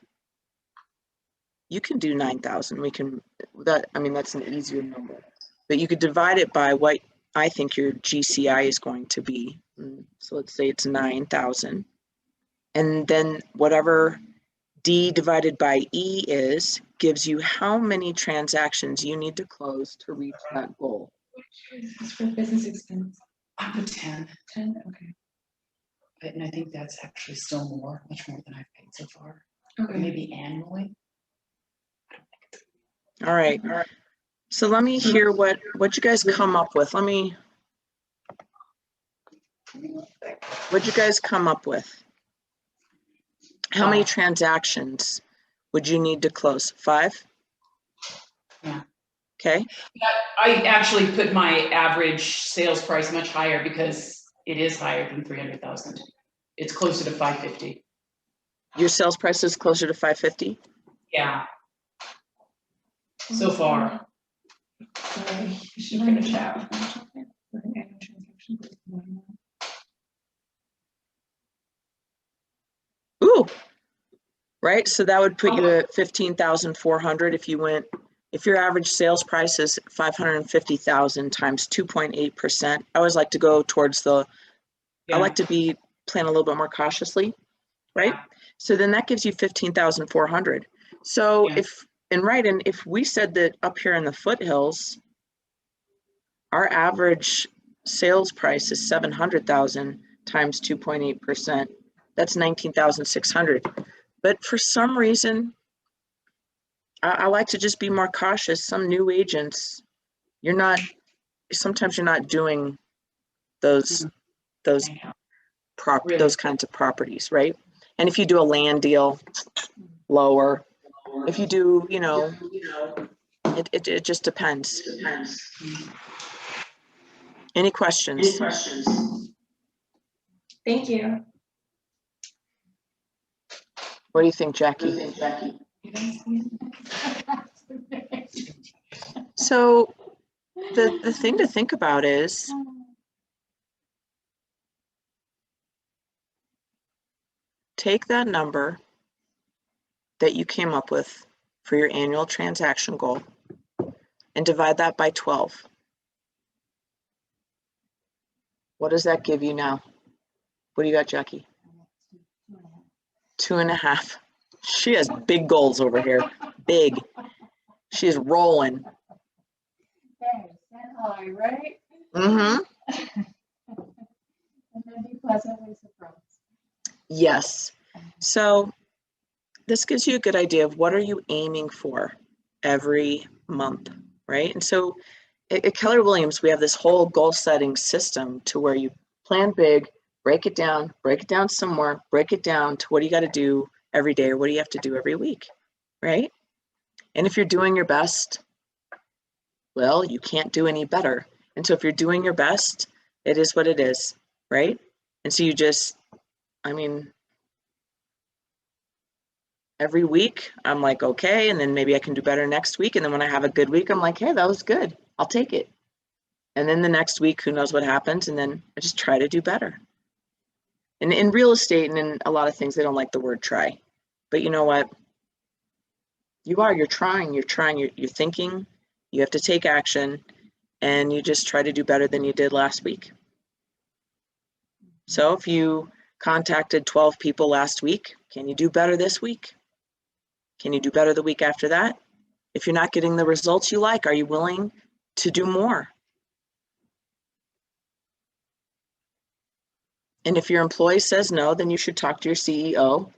you can do 9,000. We can, that, I mean, that's an easier number, but you could divide it by what I think your GCI is going to be. So let's say it's 9,000. And then whatever D divided by E is, gives you how many transactions you need to close to reach that goal. It's for business expense. I put 10. 10, okay. And I think that's actually still more, much more than I've paid so far. Okay. Maybe annually. All right. So let me hear what you guys come up with. What'd you guys come up with? How many transactions would you need to close? 5? Yeah. Okay. I actually put my average sales price much higher because it is higher than 300,000. It's closer to 550. Your sales price is closer to 550? Yeah. So far. You should finish out. Ooh. Right. So that would put you at 15,400 if you went, if your average sales price is 550,000 times 2.8%. I always like to go towards the, I like to plan a little bit more cautiously, right? Yeah. So then that gives you 15,400. So Yeah. if we said that up here in the foothills, our average sales price is 700,000 times 2.8%. That's 19,600. But for some reason, I like to just be more cautious. Some new agents, sometimes you're not doing those those kinds of properties, right? And if you do a land deal, lower. If you do, it just depends. Any questions? Thank you. What do you think, Jackie? So the thing to think about is take that number that you came up with for your annual transaction goal and divide that by 12. What does that give you now? What do you got, Jackie? 2.5. She has big goals over here. Big. She is rolling. Right? Mm-hmm. And then be pleasantly surprised. Yes. So this gives you a good idea of what are you aiming for every month, right? And so at Keller Williams, we have this whole goal setting system to where you plan big, break it down some more, break it down to what do you got to do every day or what do you have to do every week, right? And if you're doing your best, well, you can't do any better. And so if you're doing your best, it is what it is, right? And so you just, every week I'm like, okay, and then maybe I can do better next week. And then when I have a good week, I'm like, hey, that was good. I'll take it. And then the next week, who knows what happens? And then I just try to do better. And in real estate and in a lot of things, they don't like the word try. But you know what? You're trying, you're thinking, you have to take action, and you just try to do better than you did last week. So if you contacted 12 people last week, can you do better this week? Can you do better the week after that? If you're not getting the results you like, are you willing to do more? And if your employee says no, then you should talk to your CEO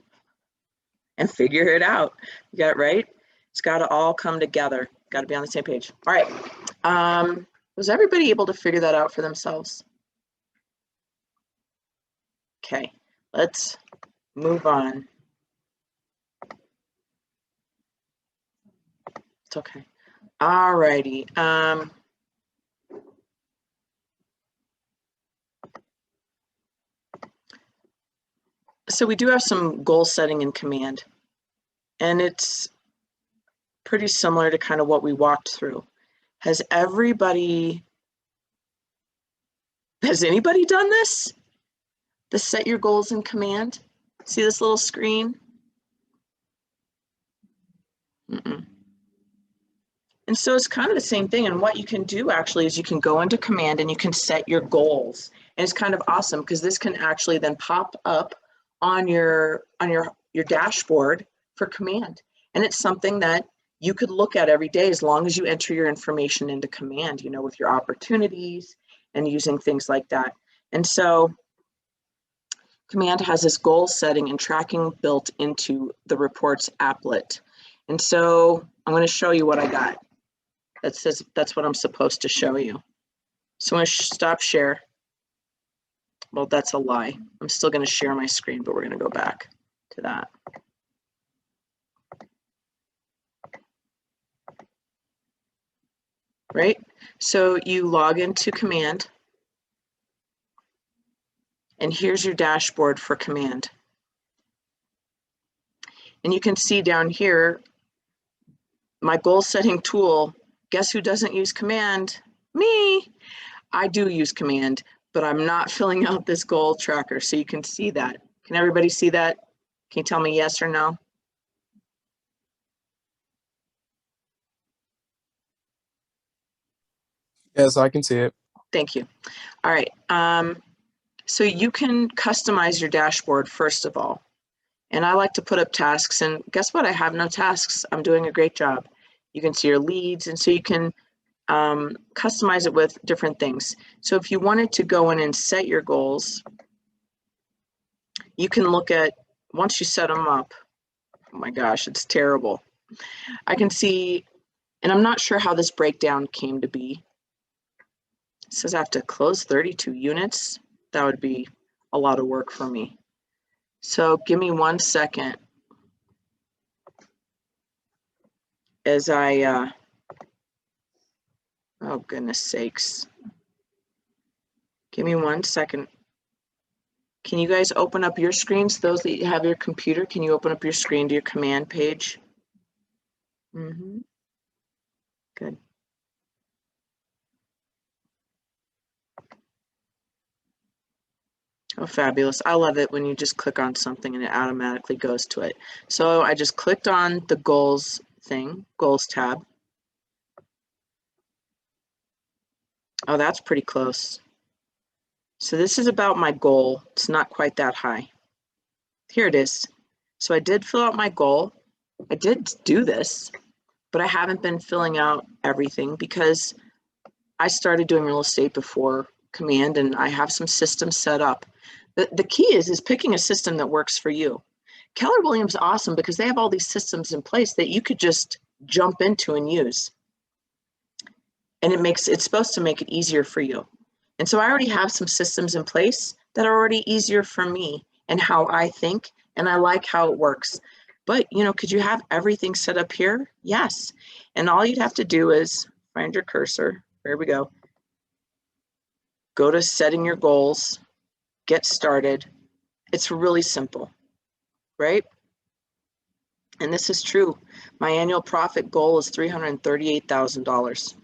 and figure it out. You got it right? It's got to all come together. Got to be on the same page. All right. Was everybody able to figure that out for themselves? Okay, let's move on. It's okay. All righty. So we do have some goal setting in Command, and it's pretty similar to kind of what we walked through. Has anybody done this? The set your goals in Command? See this little screen? Mm-mm. And so it's kind of the same thing. And what you can do actually is you can go into Command and you can set your goals. And it's kind of awesome because this can actually then pop up on your dashboard for Command. And it's something that you could look at every day as long as you enter your information into Command, you know, with your opportunities and using things like that. And so Command has this goal setting and tracking built into the reports applet. And so I'm going to show you what I got. That says that's what I'm supposed to show you. So I'm going to stop share. Well, that's a lie. I'm still going to share my screen, but we're going to go back to that. Right? So you log into Command. And here's your dashboard for Command. And you can see down here, my goal setting tool. Guess who doesn't use Command? Me. I do use Command, but I'm not filling out this goal tracker. So you can see that. Can everybody see that? Can you tell me yes or no? Yes, I can see it. Thank you. All right. So you can customize your dashboard first of all. And I like to put up tasks, and guess what? I have no tasks. I'm doing a great job. You can see your leads, and so you can customize it with different things. So if you wanted to go in and set your goals, you can look at, once you set them up, oh my gosh, it's terrible. I can see, and I'm not sure how this breakdown came to be. It says I have to close 32 units. That would be a lot of work for me. So give me 1 second as I, oh goodness sakes. Give me 1 second. Can you guys open up your screens? Those that have your computer, can you open up your screen to your Command page? Good. Oh, fabulous. I love it when you just click on something and it automatically goes to it. So I just clicked on the goals thing, goals tab. Oh, that's pretty close. So this is about my goal. It's not quite that high. Here it is. So I did fill out my goal. I did do this, but I haven't been filling out everything because I started doing real estate before Command and I have some systems set up. The key is picking a system that works for you. Keller Williams is awesome because they have all these systems in place that you could just jump into and use. And it's supposed to make it easier for you. And so I already have some systems in place that are already easier for me and how I think, and I like how it works. But, you know, could you have everything set up here? Yes. And all you'd have to do is find your cursor. There we go. Go to setting your goals, get started. It's really simple, right? And this is true. My annual profit goal is $338,000.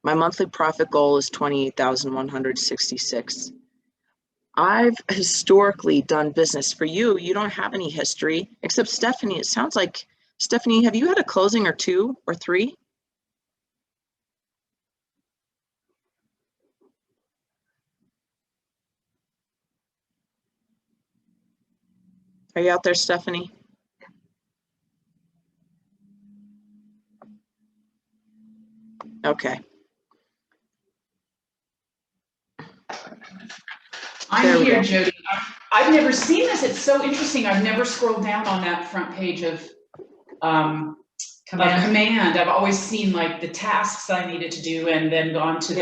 My monthly profit goal is $28,166. I've historically done business. For you, you don't have any history, except Stephanie. It sounds like, Stephanie, have you had a closing or 2 or 3? Are you out there, Stephanie? Okay. There I'm we here, go. Jody. I've never seen this. It's so interesting. I've never scrolled down on that front page of command. I've always seen like the tasks I needed to do and then gone to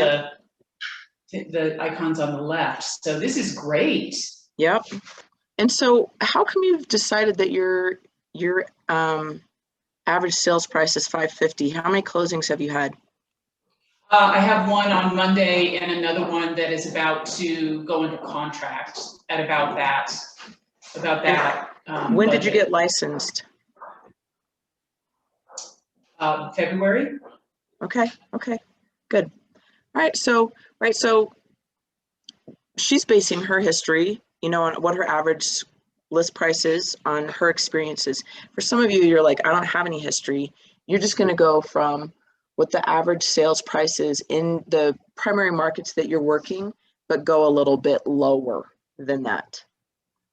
the icons on the left. So this is great. Yep. And so how come you've decided that your average sales price is $550? How many closings have you had? I have one on Monday and another one that is about to go into contract at about that. When did you budget. get licensed? February. Okay, good. Right, so she's basing her history, you know, on what her average list price is on her experiences. For some of you, you're like, I don't have any history. You're just gonna go from what the average sales price is in the primary markets that you're working, but go a little bit lower than that.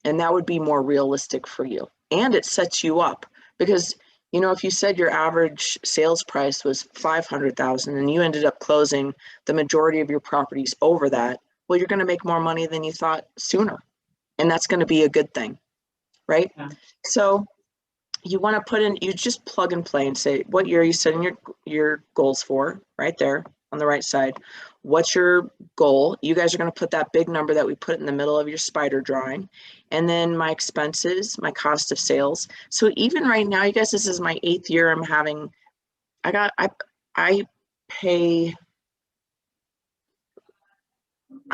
And that would be more realistic for you. And it sets you up because, you know, if you said your average sales price was $500,000 and you ended up closing the majority of your properties over that, well, you're going to make more money than you thought sooner. And that's going to be a good thing, right? Yeah. So you want to put in, you just plug and play and say what year you setting your goals for, right there on the right side. What's your goal? You guys are going to put that big number that we put in the middle of your spider drawing. And then my expenses, my cost of sales. So even right now, you guys, this is my 8th year I'm having, I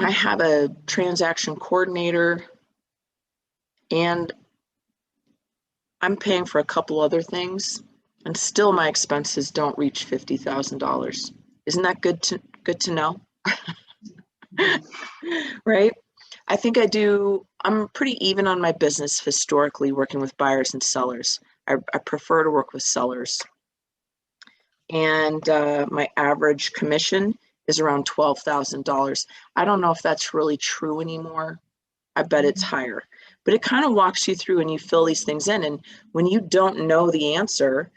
have a transaction coordinator and I'm paying for a couple other things and still my expenses don't reach $50,000. Isn't that good to know? Right? I think I'm pretty even on my business historically working with buyers and sellers. I prefer to work with sellers. And my average commission is around $12,000. I don't know if that's really true anymore. I bet it's higher. But it kind of walks you through and you fill these things in. And when you don't know the answer,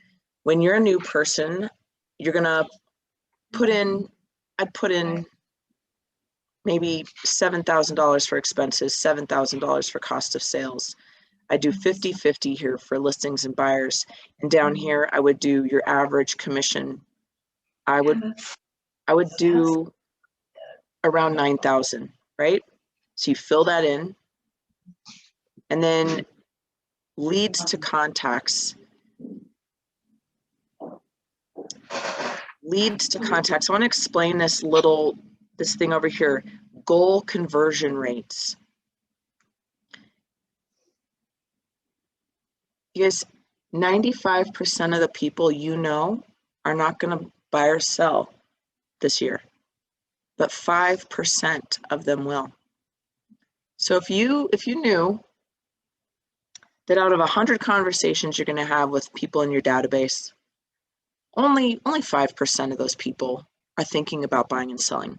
when you're a new person, you're going to I'd put in maybe $7,000 for expenses, $7,000 for cost of sales. I do 50-50 here for listings and buyers. And down here, I would do your average commission. I would do around 9,000, right? So you fill that in. And then leads to contacts. Leads to contacts. I want to explain this thing over here, goal conversion rates. You guys, 95% of the people you know are not going to buy or sell this year, but 5% of them will. So if you knew that out of 100 conversations you're going to have with people in your database, only 5% of those people are thinking about buying and selling,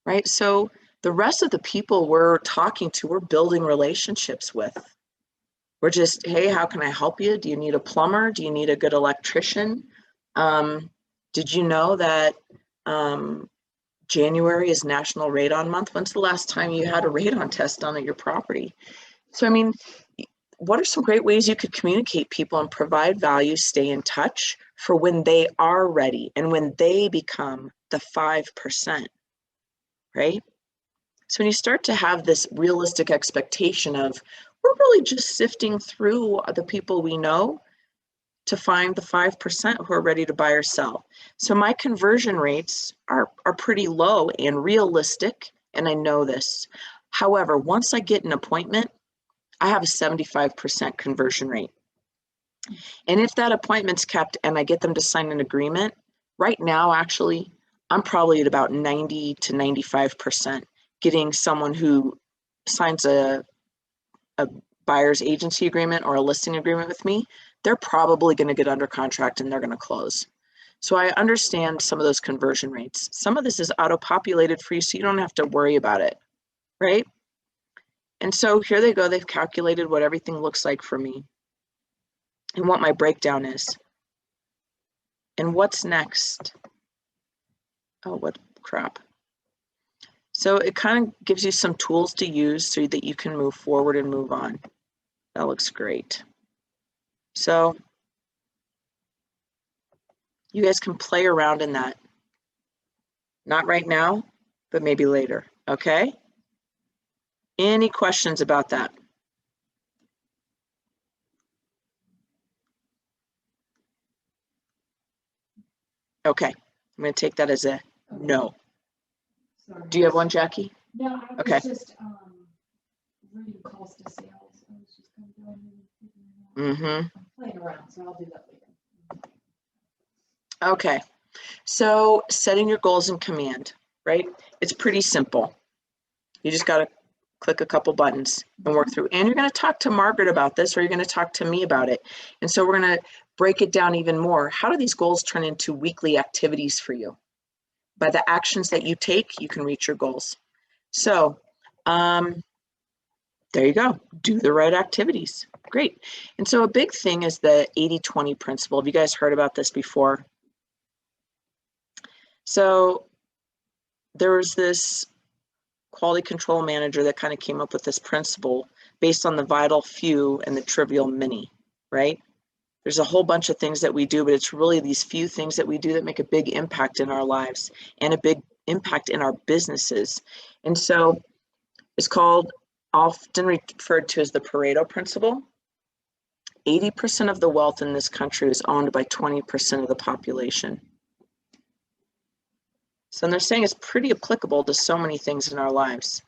right? So the rest of the people we're talking to, we're building relationships with. We're just, hey, how can I help you? Do you need a plumber? Do you need a good electrician? Did you know that January is National Radon Month? When's the last time you had a radon test done at your property? So, I mean, what are some great ways you could communicate people and provide value, stay in touch for when they are ready and when they become the 5%, right? So when you start to have this realistic expectation of, we're really just sifting through the people we know to find the 5% who are ready to buy or sell. So my conversion rates are pretty low and realistic, and I know this. However, once I get an appointment, I have a 75% conversion rate. And if that appointment's kept and I get them to sign an agreement, right now, actually, I'm probably at about 90 to 95% getting someone who signs a buyer's agency agreement or a listing agreement with me. They're probably going to get under contract and they're going to close. So I understand some of those conversion rates. Some of this is auto-populated for you, so you don't have to worry about it, right? And so here they go. They've calculated what everything looks like for me and what my breakdown is. And what's next? Oh, what crap. So it kind of gives you some tools to use so that you can move forward and move on. That looks great. So you guys can play around in that. Not right now, but maybe later, okay? Any questions about that? Okay, I'm gonna take that as a no. Do you have one, Jackie? No, I Okay. was just, reading cost of sales. I was just gonna go ahead and figure it out. Mm-hmm. I'm playing around, so I'll do that later. Okay, so setting your goals in command, right? It's pretty simple. You just gotta click a couple buttons and work through. And you're gonna talk to Margaret about this, or you're gonna talk to me about it. And so we're gonna break it down even more. How do these goals turn into weekly activities for you? By the actions that you take, you can reach your goals. So there you go, do the right activities. Great. And so a big thing is the 80-20 principle. Have you guys heard about this before? So there was this quality control manager that kind of came up with this principle based on the vital few and the trivial many, right? There's a whole bunch of things that we do, but it's really these few things that we do that make a big impact in our lives and a big impact in our businesses. And so it's called, often referred to as the Pareto principle. 80% of the wealth in this country is owned by 20% of the population. So they're saying it's pretty applicable to so many things in our lives.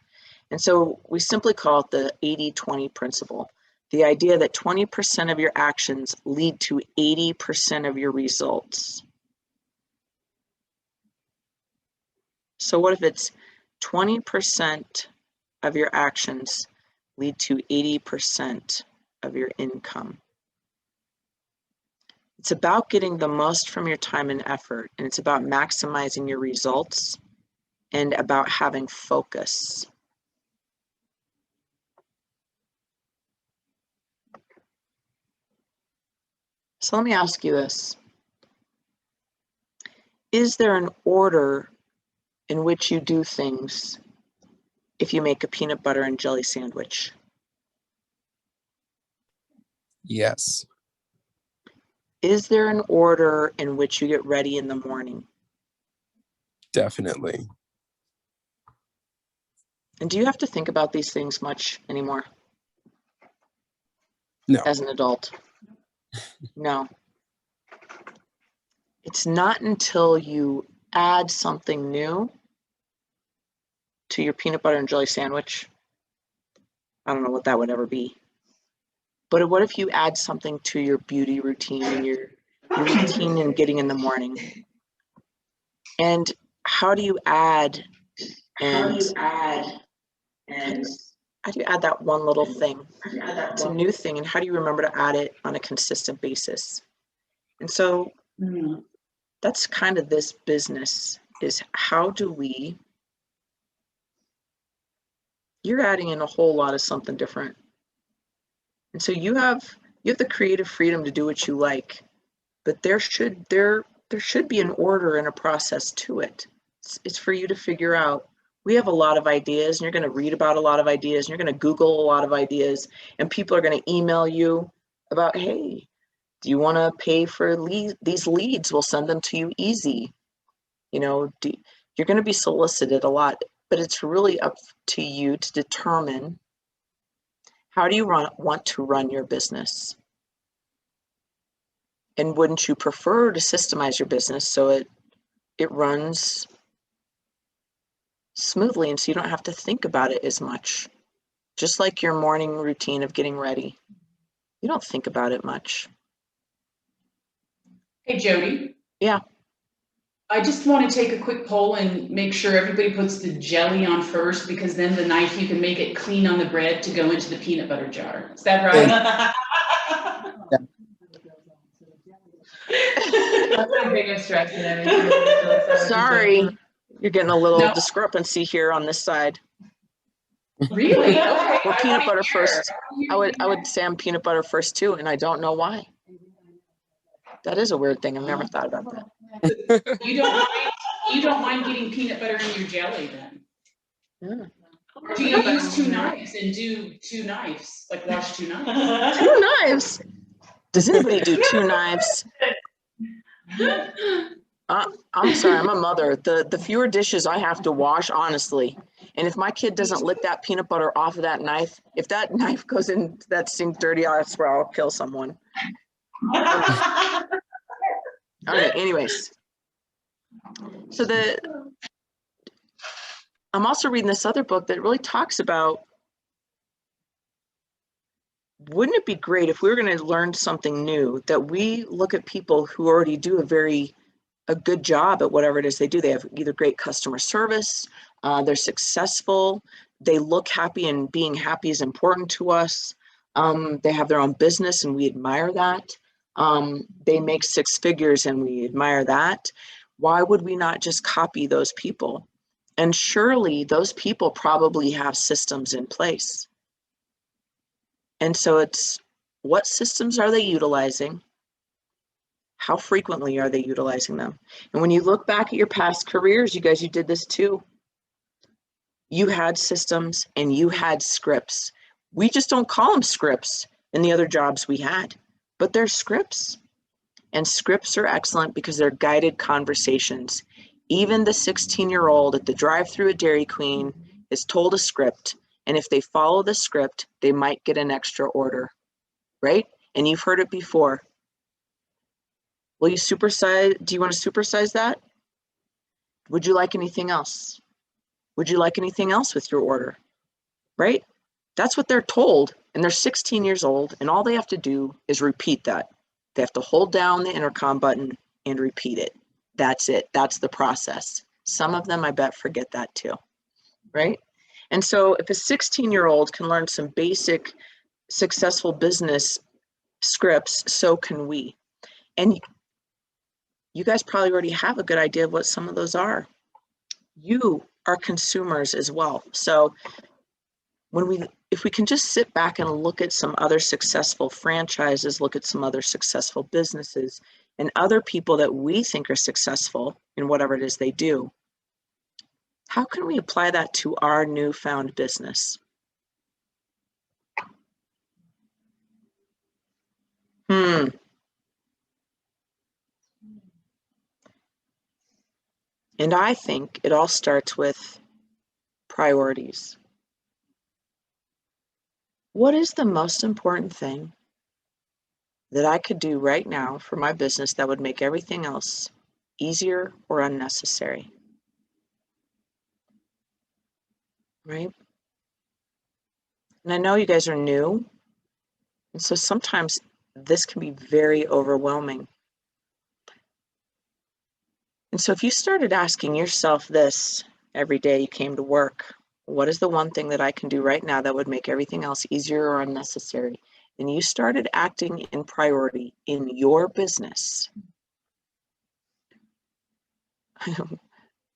And so we simply call it the 80-20 principle. The idea that 20% of your actions lead to 80% of your results. So what if it's 20% of your actions lead to 80% of your income? It's about getting the most from your time and effort, and it's about maximizing your results and about having focus. So let me ask you this. Is there an order in which you do things if you make a peanut butter and jelly sandwich? Yes. Is there an order in which you get ready in the morning? Definitely. And do you have to think about these things much anymore? No. As an adult? No. It's not until you add something new to your peanut butter and jelly sandwich. I don't know what that would ever be. But what if you add something to your beauty routine and your routine in getting in the morning? And how do you add and how do you add that one little thing? It's a new thing, and how do you remember to add it on a consistent basis? And so that's kind of this business, is how do we, you're adding in a whole lot of something different. And so you have the creative freedom to do what you like, but there should be an order and a process to it. It's for you to figure out. We have a lot of ideas, and you're going to read about a lot of ideas, and you're going to Google a lot of ideas, and people are going to email you about, hey, do you want to pay for these leads? We'll send them to you easy. You know, you're going to be solicited a lot, but it's really up to you to determine, how do you want to run your business? And wouldn't you prefer to systemize your business so it runs smoothly, and so you don't have to think about it as much? Just like your morning routine of getting ready. You don't think about it much. Hey, Jody. Yeah. I just want to take a quick poll and make sure everybody puts the jelly on first, because then the knife, you can make it clean on the bread to go into the peanut butter jar. Is that right? That's my biggest stress and everything. Sorry, you're getting a little No. discrepancy here on this side. Really? Okay. Well, I peanut wanna butter hear. first. I would say I'm peanut butter first too, and I don't know why. That is a weird thing. I've never thought about that. You don't mind getting peanut butter in your jelly then? Yeah. Or do you use two knives and do two knives, like wash two knives? Two knives. Does anybody do two knives? I'm sorry, I'm a mother. The fewer dishes I have to wash, honestly. And if my kid doesn't lick that peanut butter off of that knife, if that knife goes into that sink dirty, I swear I'll kill someone. Okay, anyways. So I'm also reading this other book that really talks about, wouldn't it be great if we were going to learn something new, that we look at people who already do a good job at whatever it is they do. They have either great customer service, they're successful, they look happy, and being happy is important to us. They have their own business and we admire that. They make six figures and we admire that. Why would we not just copy those people? And surely those people probably have systems in place. And so it's, what systems are they utilizing? How frequently are they utilizing them? And when you look back at your past careers, you guys, you did this too. You had systems and you had scripts. We just don't call them scripts in the other jobs we had, but they're scripts. And scripts are excellent because they're guided conversations. Even the 16-year-old at the drive-thru at Dairy Queen is told a script, and if they follow the script, they might get an extra order, right? And you've heard it before. Will you supersize? Do you want to supersize that? Would you like anything else? Would you like anything else with your order? Right? That's what they're told, and they're 16 years old, and all they have to do is repeat that. They have to hold down the intercom button and repeat it. That's it. That's the process. Some of them, I bet, forget that too, right? And so if a 16-year-old can learn some basic successful business scripts, so can we. And you guys probably already have a good idea of what some of those are. You are consumers as well. So if we can just sit back and look at some other successful franchises, look at some other successful businesses and other people that we think are successful in whatever it is they do, how can we apply that to our newfound business? And I think it all starts with priorities. What is the most important thing that I could do right now for my business that would make everything else easier or unnecessary? Right? And I know you guys are new, and so sometimes this can be very overwhelming. And so if you started asking yourself this every day you came to work, what is the one thing that I can do right now that would make everything else easier or unnecessary? And you started acting in priority in your business.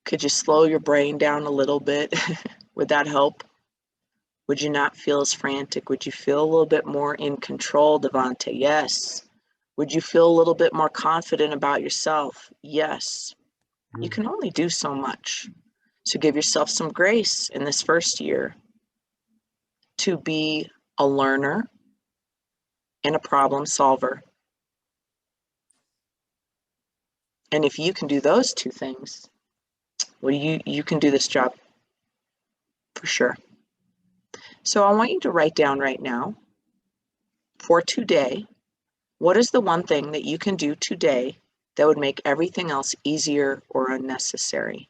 Could you slow your brain down a little bit? Would that help? Would you not feel as frantic? Would you feel a little bit more in control, Devante? Yes. Would you feel a little bit more confident about yourself? Yes. You can only do so much. So give yourself some grace in this first year to be a learner and a problem solver. And if you can do those two things, well, you can do this job for sure. So I want you to write down right now, for today, what is the one thing that you can do today that would make everything else easier or unnecessary?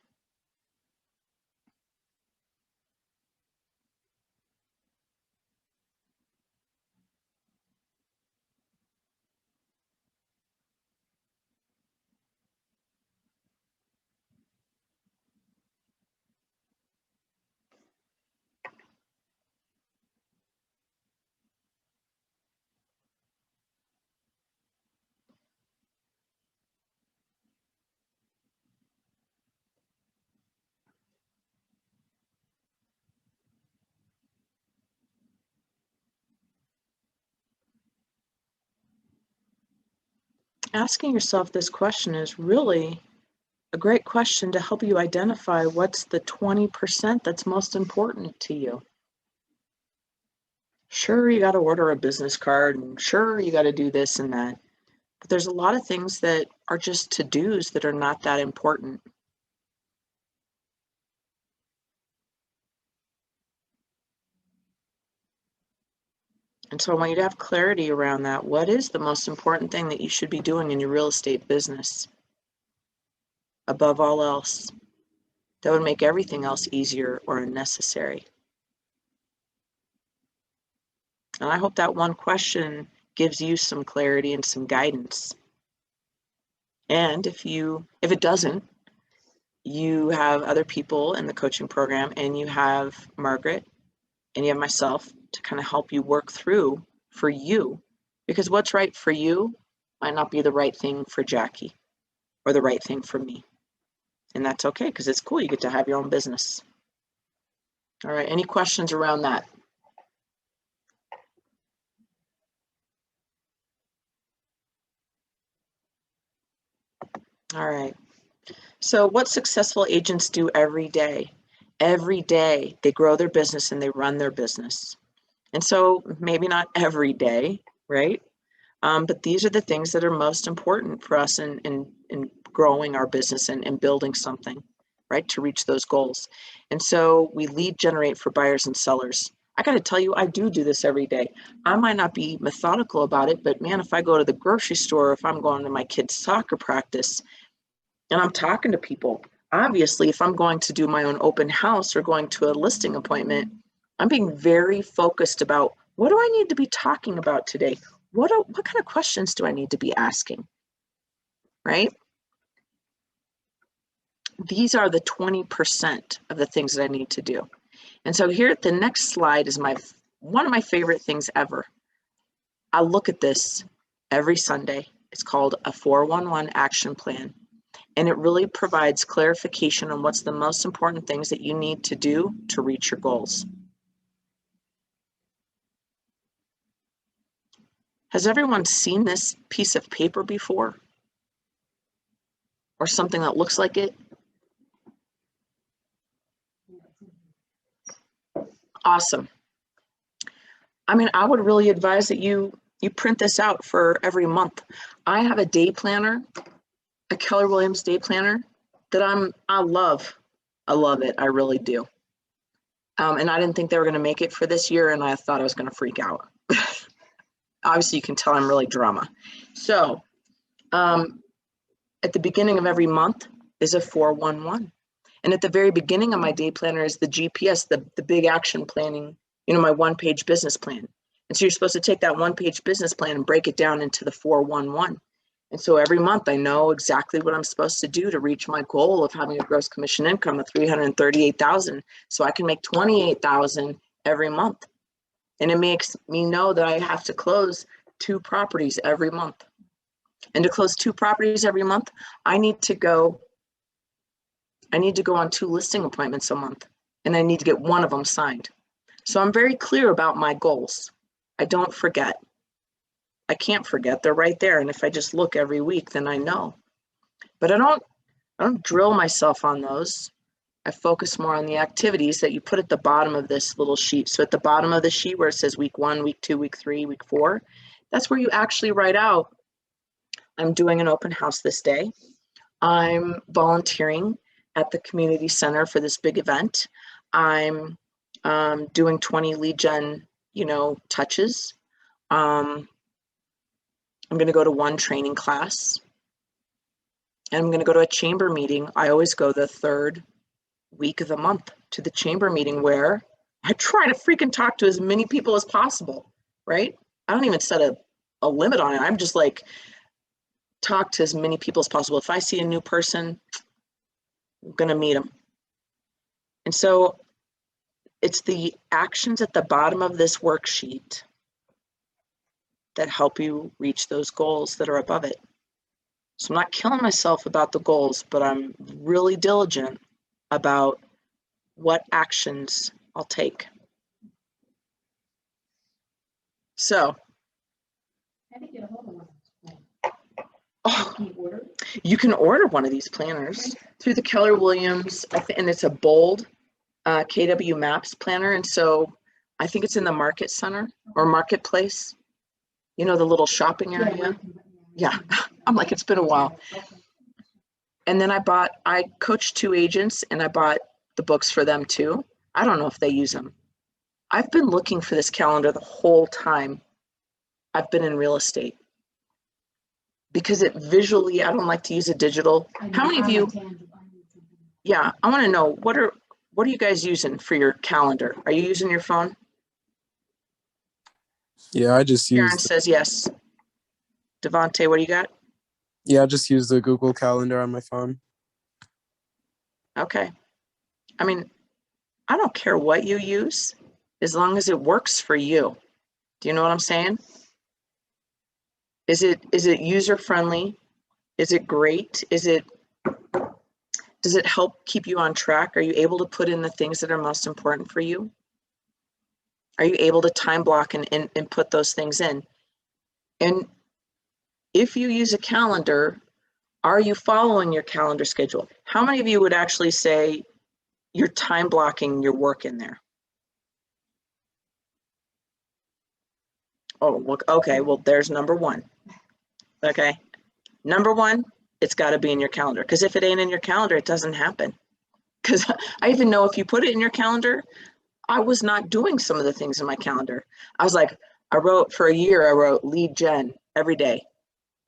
asking yourself this question is really a great question to help you identify what's the 20% that's most important to you. Sure, you got to order a business card, and sure, you got to do this and that. But there's a lot of things that are just to-dos that are not that important. And so I want you to have clarity around that. What is the most important thing that you should be doing in your real estate business? Above all else, that would make everything else easier or unnecessary. And I hope that one question gives you some clarity and some guidance. And if it doesn't, you have other people in the coaching program, and you have Margaret and you have myself to kind of help you work through for you, because what's right for you might not be the right thing for Jackie or the right thing for me. And that's okay, because it's cool. You get to have your own business. All right. Any questions around that? All right. So what successful agents do every day? Every day they grow their business and they run their business. And so maybe not every day, right? But these are the things that are most important for us in growing our business and building something, right, to reach those goals. And so we lead generate for buyers and sellers. I got to tell you, I do this every day. I might not be methodical about it, but man, if I go to the grocery store, if I'm going to my kid's soccer practice and I'm talking to people, obviously, if I'm going to do my own open house or going to a listing appointment, I'm being very focused about what do I need to be talking about today? What kind of questions do I need to be asking, right? These are the 20% of the things that I need to do. And so here, the next slide is one of my favorite things ever. I look at this every Sunday. It's called a 411 action plan. And it really provides clarification on what's the most important things that you need to do to reach your goals. Has everyone seen this piece of paper before? Or something that looks like it? Awesome. I mean, I would really advise that you print this out for every month. I have a day planner, a Keller Williams day planner that I love. I love it. I really do. And I didn't think they were going to make it for this year, and I thought I was going to freak out. Obviously, you can tell I'm really drama. So at the beginning of every month is a 411. And at the very beginning of my day planner is the GPS, the big action planning, my one-page business plan. And so you're supposed to take that one-page business plan and break it down into the 411. And so every month I know exactly what I'm supposed to do to reach my goal of having a gross commission income of $338,000, so I can make $28,000 every month. And it makes me know that I have to close 2 properties every month. And to close 2 properties every month, I need to go on 2 listing appointments a month, and I need to get one of them signed. So I'm very clear about my goals. I don't forget. I can't forget. They're right there. And if I just look every week, then I know. But I don't drill myself on those. I focus more on the activities that you put at the bottom of this little sheet. So at the bottom of the sheet where it says week 1, week 2, week 3, week 4, that's where you actually write out, I'm doing an open house this day. I'm volunteering at the community center for this big event. I'm doing 20 lead gen, touches. I'm going to go to 1 training class. And I'm going to go to a chamber meeting. I always go the 3rd week of the month to the chamber meeting where I try to freaking talk to as many people as possible, right? I don't even set a limit on it. I'm just like, talk to as many people as possible. If I see a new person, I'm going to meet them. And so it's the actions at the bottom of this worksheet that help you reach those goals that are above it. So I'm not killing myself about the goals, but I'm really diligent about what actions I'll take. So, Oh, you can order one of these planners through the Keller Williams, and it's a bold KW Maps planner. And so I think it's in the Market Center or Marketplace, you know, the little shopping area. Yeah, I'm like, it's been a while. And then I coached 2 agents and I bought the books for them too. I don't know if they use them. I've been looking for this calendar the whole time I've been in real estate because it visually, I don't like to use a digital. How many of you, yeah, I want to know, what are you guys using for your calendar? Are you using your phone? Yeah, I just Karen use. says yes. Devontae, what do you got? Yeah, I just use the Google Calendar on my phone. Okay. I mean, I don't care what you use as long as it works for you. Do you know what I'm saying? Is it user friendly? Is it great? Does it help keep you on track? Are you able to put in the things that are most important for you? Are you able to time block and put those things in? And if you use a calendar, are you following your calendar schedule? How many of you would actually say you're time blocking your work in there? Oh, look, okay, well, there's number one. Okay, number one, it's got to be in your calendar, because if it ain't in your calendar, it doesn't happen. Because I even know if you put it in your calendar, I was not doing some of the things in my calendar. I was like, for a year, I wrote lead gen every day.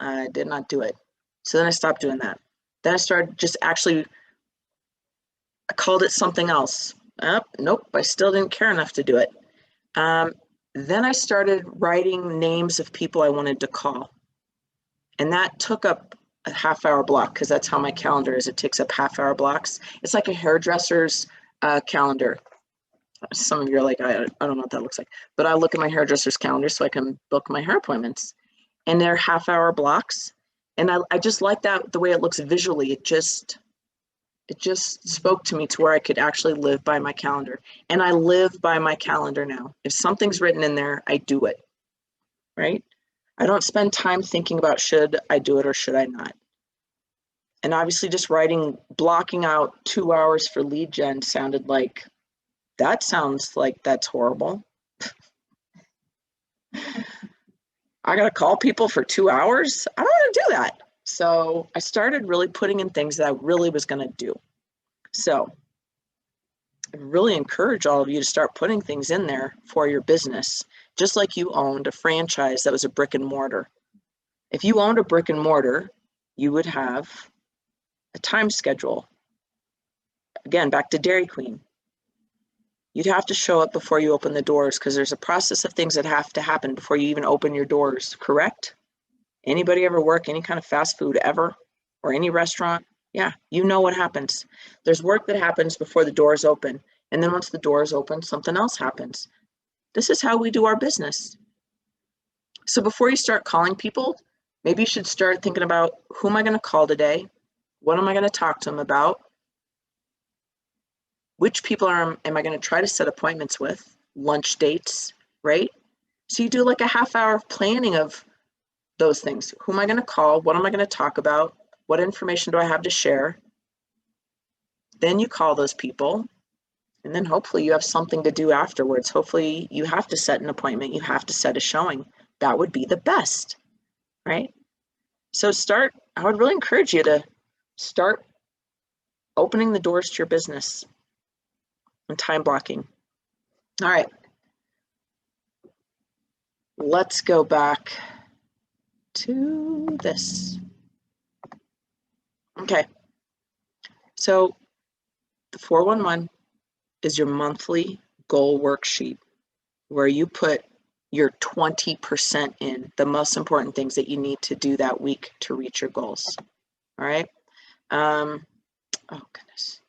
I did not do it. So then I stopped doing that. Then I started just I called it something else. Nope, I still didn't care enough to do it. Then I started writing names of people I wanted to call. And that took up a half-hour block, because that's how my calendar is. It takes up half-hour blocks. It's like a hairdresser's calendar. Some of you are like, I don't know what that looks like. But I look at my hairdresser's calendar so I can book my hair appointments. And they're half-hour blocks. And I just like that, the way it looks visually. It just spoke to me to where I could actually live by my calendar. And I live by my calendar now. If something's written in there, I do it, right? I don't spend time thinking about should I do it or should I not. And obviously just blocking out 2 hours for lead gen sounded like, that sounds like that's horrible. I gotta call people for 2 hours? I don't wanna do that. So I started really putting in things that I really was gonna do. So I really encourage all of you to start putting things in there for your business, just like you owned a franchise that was a brick and mortar. If you owned a brick and mortar, you would have a time schedule. Again, back to Dairy Queen. You'd have to show up before you open the doors, because there's a process of things that have to happen before you even open your doors, correct? Anybody ever work any kind of fast food ever, or any restaurant? Yeah, you know what happens. There's work that happens before the doors open. And then once the doors open, something else happens. This is how we do our business. So before you start calling people, maybe you should start thinking about, who am I going to call today? What am I going to talk to them about? Which people am I going to try to set appointments with? Lunch dates, right? So you do like a half-hour planning of those things. Who am I going to call? What am I going to talk about? What information do I have to share? Then you call those people, and then hopefully you have something to do afterwards. Hopefully you have to set an appointment. You have to set a showing. That would be the best, right? So I would really encourage you to start opening the doors to your business and time blocking. All right. Let's go back to this. Okay. So the 411 is your monthly goal worksheet where you put your 20% in, the most important things that you need to do that week to reach your goals. All right. Oh, goodness.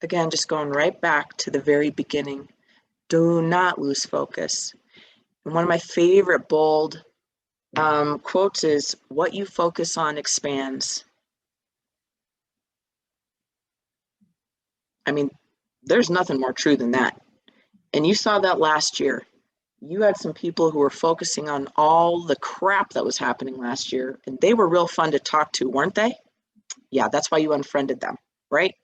Again, just going right back to the very beginning. Do not lose focus. And one of my favorite bold quotes is, what you focus on expands. I mean, there's nothing more true than that. And you saw that last year. You had some people who were focusing on all the crap that was happening last year, and they were real fun to talk to, weren't they? Yeah, that's why you unfriended them, right?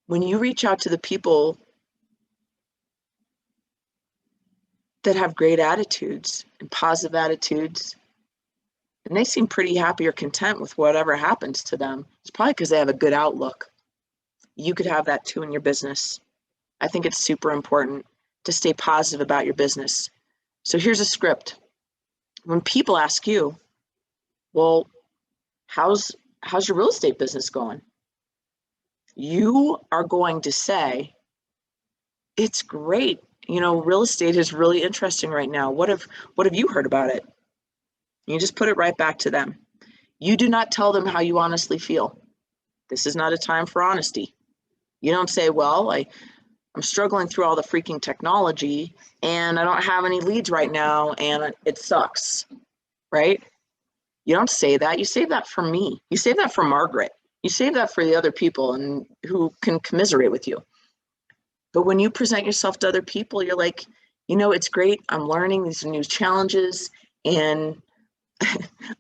When you reach out to the people that have great attitudes and positive attitudes, and they seem pretty happy or content with whatever happens to them, it's probably because they have a good outlook. You could have that too in your business. I think it's super important to stay positive about your business. So here's a script. When people ask you, well, how's your real estate business going? You are going to say, it's great. You know, real estate is really interesting right now. What have you heard about it? You just put it right back to them. You do not tell them how you honestly feel. This is not a time for honesty. You don't say, well, I'm struggling through all the freaking technology and I don't have any leads right now and it sucks, right? You don't say that. You save that for me. You save that for Margaret. You save that for the other people and who can commiserate with you. But when you present yourself to other people, you're like, you know, it's great. I'm learning these new challenges and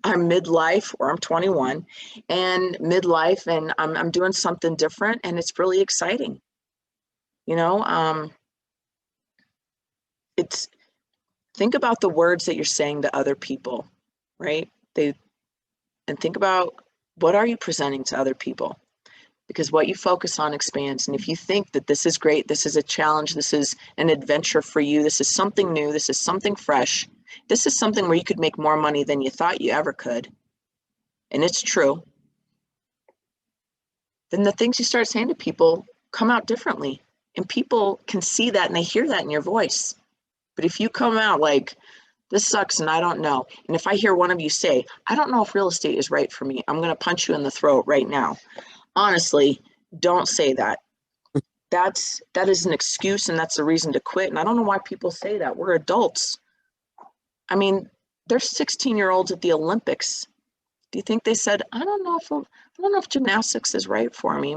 I'm midlife, or I'm 21 and midlife, and I'm doing something different and it's really exciting. You know, think about the words that you're saying to other people, right? And think about, what are you presenting to other people? Because what you focus on expands. And if you think that this is great, this is a challenge, this is an adventure for you, this is something new, this is something fresh, this is something where you could make more money than you thought you ever could, and it's true, then the things you start saying to people come out differently. And people can see that and they hear that in your voice. But if you come out like, this sucks and I don't know, and if I hear one of you say, I don't know if real estate is right for me, I'm going to punch you in the throat right now. Honestly, don't say that. That is an excuse and that's a reason to quit. And I don't know why people say that. We're adults. I mean, there's 16-year-olds at the Olympics. Do you think they said, I don't know if gymnastics is right for me?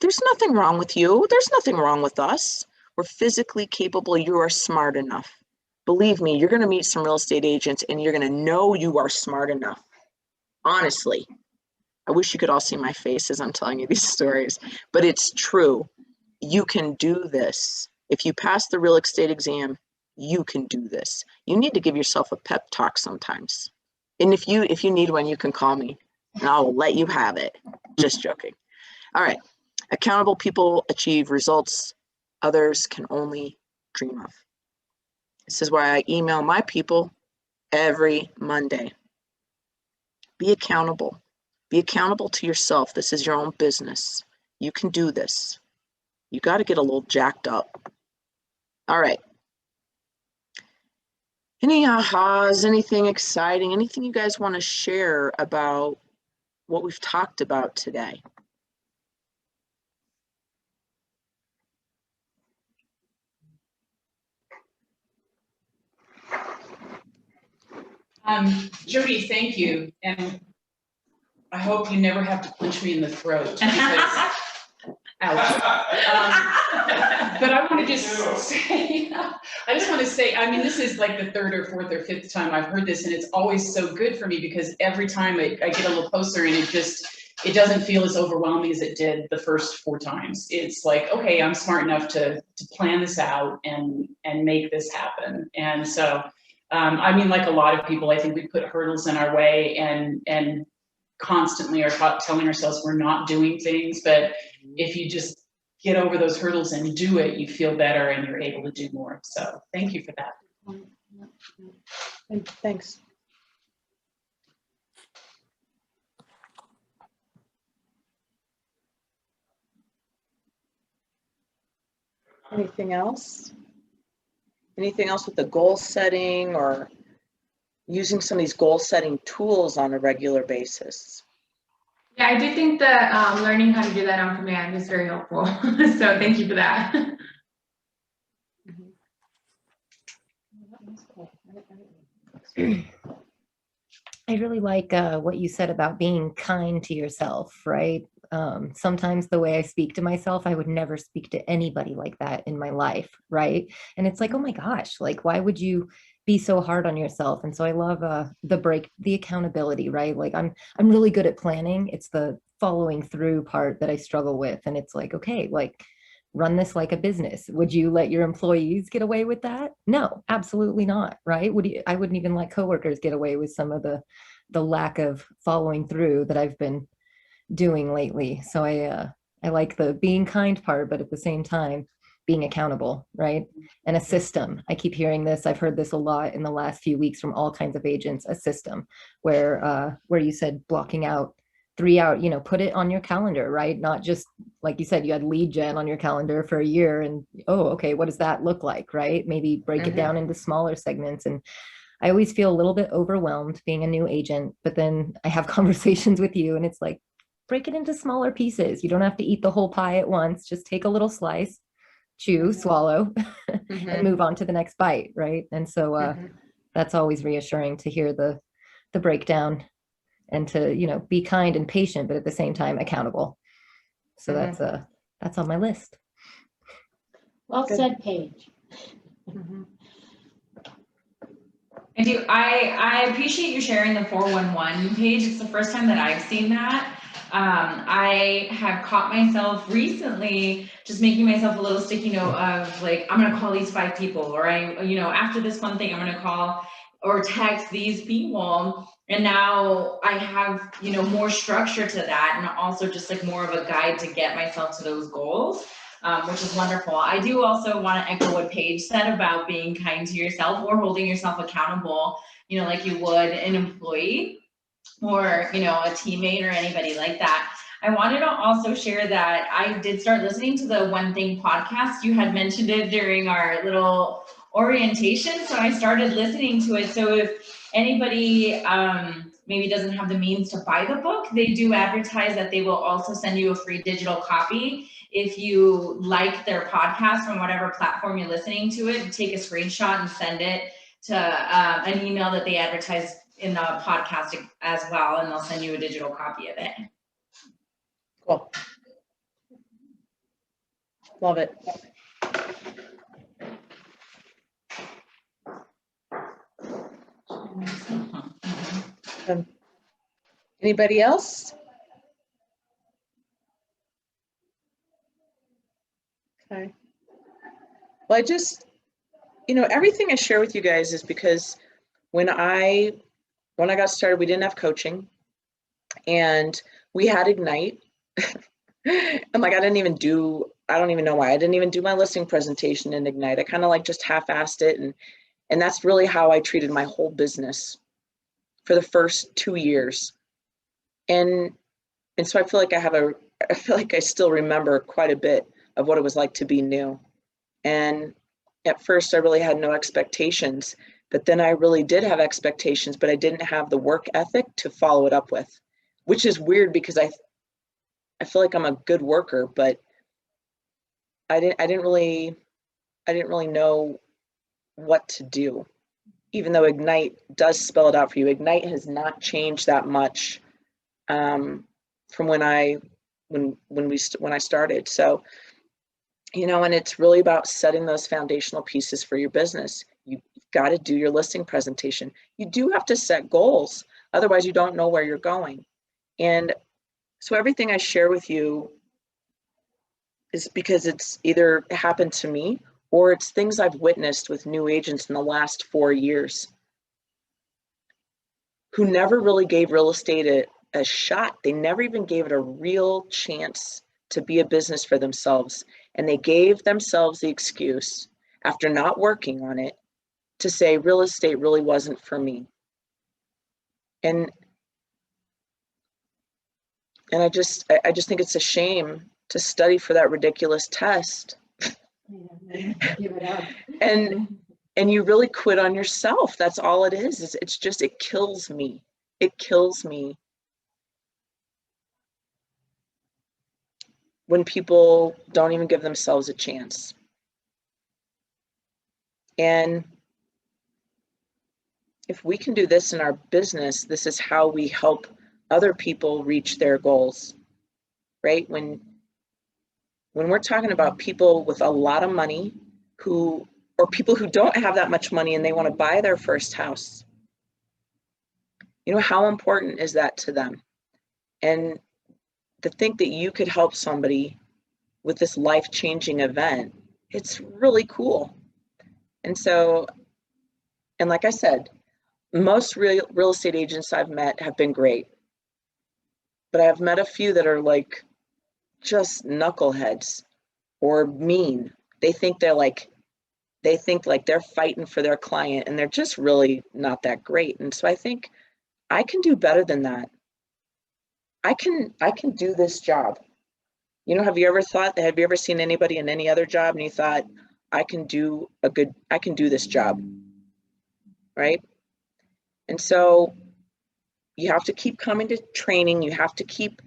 There's nothing wrong with you. There's nothing wrong with us. We're physically capable. You are smart enough. Believe me, you're going to meet some real estate agents and you're going to know you are smart enough. Honestly, I wish you could all see my face as I'm telling you these stories, but it's true. You can do this. If you pass the real estate exam, you can do this. You need to give yourself a pep talk sometimes. And if you need one, you can call me and I'll let you have it. Just joking. All right. Accountable people achieve results others can only dream of. This is why I email my people every Monday. Be accountable. Be accountable to yourself. This is your own business. You can do this. You got to get a little jacked up. All right. Any ahas, anything exciting, anything you guys want to share about what we've talked about today? Jody, thank you. And I hope you never have to punch me in the throat because, ouch. But I want to just say, I mean, this is like the third or fourth or fifth time I've heard this, and it's always so good for me because every time I get a little closer and it doesn't feel as overwhelming as it did the first 4 times. It's like, okay, I'm smart enough to plan this out and make this happen. And so, I mean, like a lot of people, I think we put hurdles in our way and constantly are telling ourselves we're not doing things. But if you just get over those hurdles and do it, you feel better and you're able to do more. So thank you for that. Thanks. Anything else? Anything else with the goal setting or using some of these goal setting tools on a regular basis? Yeah, I do think that learning how to do that on command is very helpful. So thank you for that. I really like what you said about being kind to yourself, right? Sometimes the way I speak to myself, I would never speak to anybody like that in my life, right? And it's like, oh my gosh, like why would you be so hard on yourself? And so I love the accountability, right? Like I'm really good at planning. It's the following through part that I struggle with. And it's like, okay, like run this like a business. Would you let your employees get away with that? No, absolutely not, right? I wouldn't even let coworkers get away with some of the lack of following through that I've been doing lately. So I like the being kind part, but at the same time being accountable, right? And a system. I keep hearing this. I've heard this a lot in the last few weeks from all kinds of agents. A system where you said blocking out 3 hours, put it on your calendar, right? Not just like you said, you had lead gen on your calendar for a year, and okay, what does that look like, right? Maybe break it down into smaller segments. And I always feel a little bit overwhelmed being a new agent, but then I have conversations with you, and it's like, break it into smaller pieces. You don't have to eat the whole pie at once. Just take a little slice, chew, swallow, and move on to the next bite, right? And so that's always reassuring to hear the breakdown, and to be kind and patient, but at the same time accountable. So that's on my list. Well said, Paige. I appreciate you sharing the 411 page. It's the first time that I've seen that. I have caught myself recently just making myself a little sticky note of like, I'm going to call these 5 people, or after this one thing, I'm going to call or text these people. And now I have, more structure to that, and also just like more of a guide to get myself to those goals. Which is wonderful. I do also want to echo what Paige said about being kind to yourself or holding yourself accountable, like you would an employee or, a teammate or anybody like that. I wanted to also share that I did start listening to the One Thing podcast. You had mentioned it during our little orientation, so I started listening to it. So if anybody maybe doesn't have the means to buy the book, they do advertise that they will also send you a free digital copy. If you like their podcast from whatever platform you're listening to it, take a screenshot and send it to an email that they advertise in the podcast as well, and they'll send you a digital copy of it. Cool. Love it. Anybody else? Okay. Well, I just, everything I share with you guys is because when I got started, we didn't have coaching, and we had Ignite. And like, I don't even know why I didn't even do my listing presentation in Ignite. I kind of like just half-assed it. And that's really how I treated my whole business for the first 2 years. And so I feel like I still remember quite a bit of what it was like to be new. And at first I really had no expectations, but then I really did have expectations, but I didn't have the work ethic to follow it up with, which is weird because I feel like I'm a good worker, but I didn't really know what to do. Even though Ignite does spell it out for you, Ignite has not changed that much from when I started. So, and it's really about setting those foundational pieces for your business. You've got to do your listing presentation. You do have to set goals. Otherwise, you don't know where you're going. And so everything I share with you is because it's either happened to me or it's things I've witnessed with new agents in the last 4 years who never really gave real estate a shot. They never even gave it a real chance to be a business for themselves. And they gave themselves the excuse, after not working on it, to say real estate really wasn't for me. And I just think it's a shame to study for that ridiculous test. And you really quit on yourself. That's all it is. It kills me. It kills me when people don't even give themselves a chance. And if we can do this in our business, this is how we help other people reach their goals. right? When we're talking about people with a lot of money or people who don't have that much money and they want to buy their first house, you know, how important is that to them? And to think that you could help somebody with this life-changing event, it's really cool. And so, and like I said, most real estate agents I've met have been great, but I've met a few that are like just knuckleheads or mean. They think they're fighting for their client, and they're just really not that great. And so I think I can do better than that. I can do this job. You know, have you ever seen anybody in any other job and you thought, I can do this job, right? And so you have to keep coming to training. You have to keep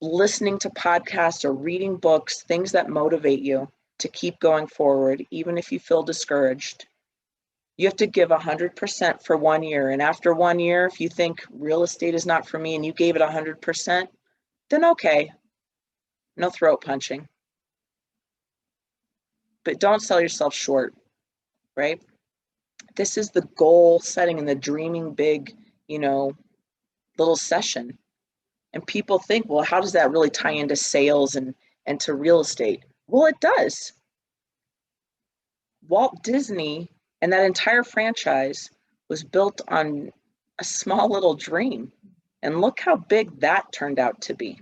listening to podcasts or reading books, things that motivate you to keep going forward, even if you feel discouraged. You have to give 100% for 1 year. And after 1 year, if you think real estate is not for me and you gave it 100%, then okay, no throat punching. But don't sell yourself short, right? This is the goal setting and the dreaming big, you know, little session. And people think, well, how does that really tie into sales and to real estate? Well, it does. Walt Disney and that entire franchise was built on a small little dream. And look how big that turned out to be.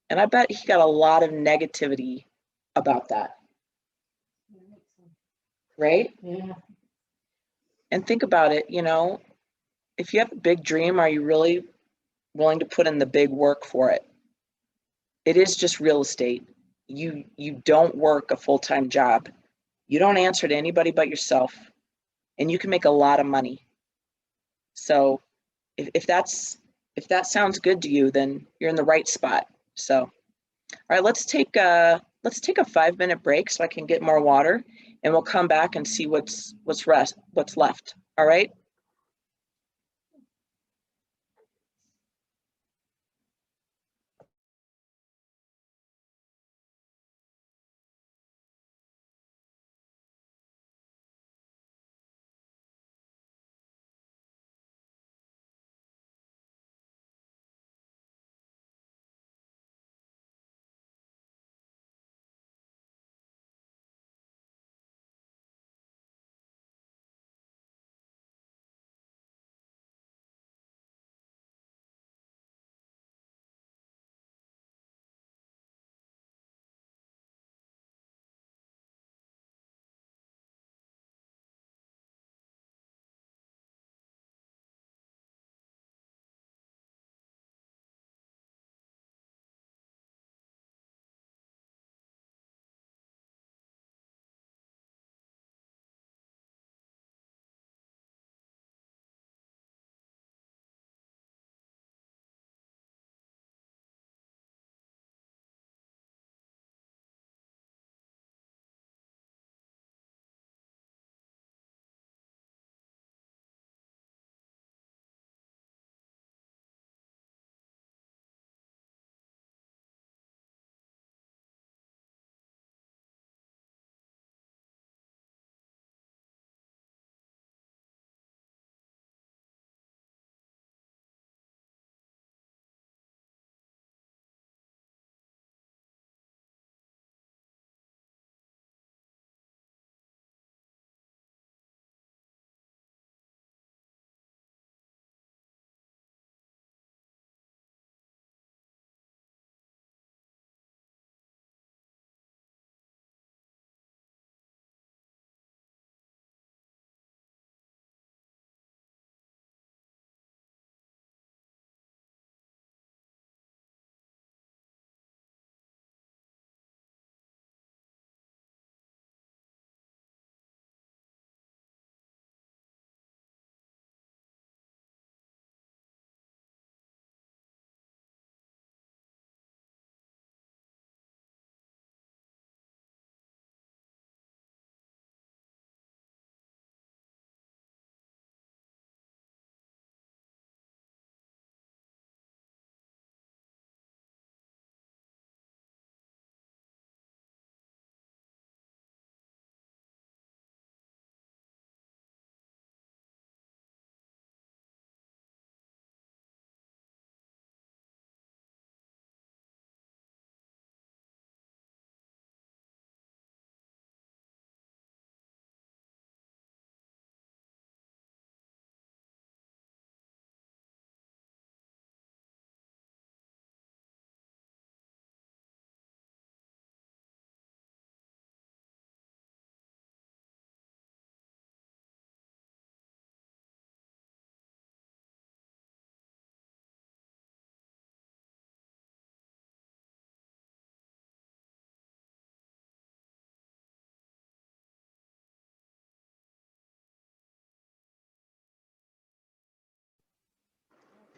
And I bet he got a lot of negativity about that. Right? Yeah. And think about it, you know, if you have a big dream, are you really willing to put in the big work for it? It is just real estate. You don't work a full-time job. You don't answer to anybody but yourself, and you can make a lot of money. So if that sounds good to you, then you're in the right spot. So, all right, let's take a 5-minute break so I can get more water, and we'll come back and see what's left. All right.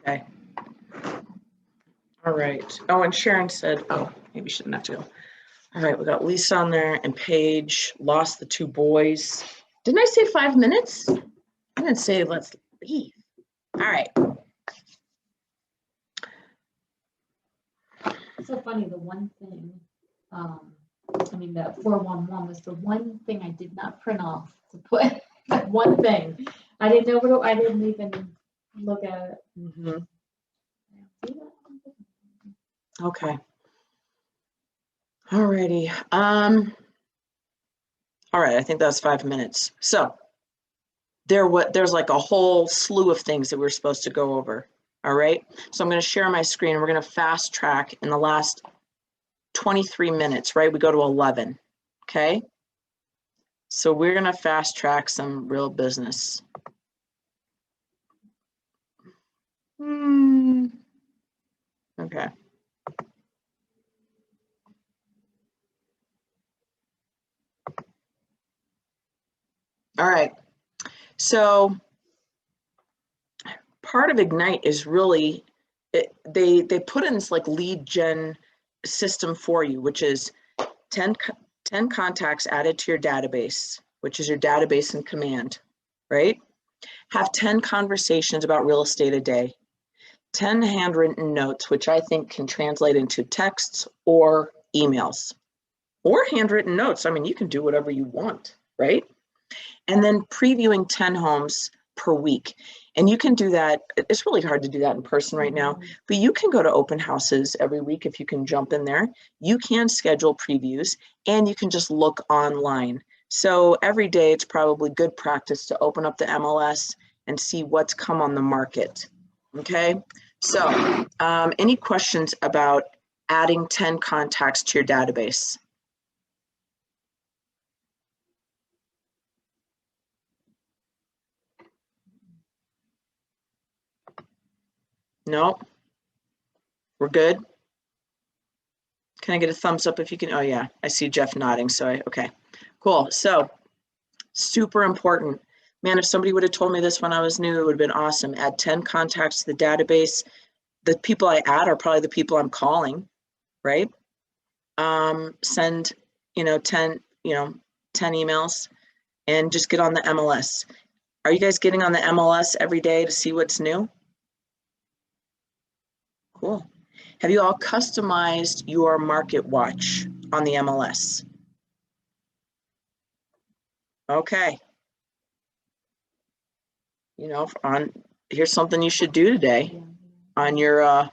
Okay. All right. Oh, and Sharon said, oh, maybe she didn't have to go. All right, we got Lisa on there and Paige, lost the 2 boys. Didn't I say 5 minutes? I didn't say let's leave. All right. It's so funny, the one thing, I mean, the 411 was the one thing I did not print off to put, that one thing. I didn't know, I didn't even look at it. Mhm. Okay. All righty. All right, I think that was 5 minutes. So there's like a whole slew of things that we're supposed to go over. All right. So I'm going to share my screen. We're going to fast track in the last 23 minutes, right? We go to 11. Okay. So we're going to fast track some real business. Okay. All right. So part of Ignite is really, they put in this like lead gen system for you, which is 10 contacts added to your database, which is your database in command, right? Have 10 conversations about real estate a day, 10 handwritten notes, which I think can translate into texts or emails or handwritten notes. I mean, you can do whatever you want, right? And then previewing 10 homes per week. And you can do that. It's really hard to do that in person right now, but you can go to open houses every week if you can jump in there. You can schedule previews and you can just look online. So every day it's probably good practice to open up the MLS and see what's come on the market. Okay. So any questions about adding 10 contacts to your database? No, we're good. Can I get a thumbs up if you can? Oh yeah, I see Jeff nodding. So okay, cool. So super important. Man, if somebody would have told me this when I was new, it would have been awesome. Add 10 contacts to the database. The people I add are probably the people I'm calling, right? Send, 10 emails and just get on the MLS. Are you guys getting on the MLS every day to see what's new? Cool. Have you all customized your market watch on the MLS? Okay. Here's something you should do today on your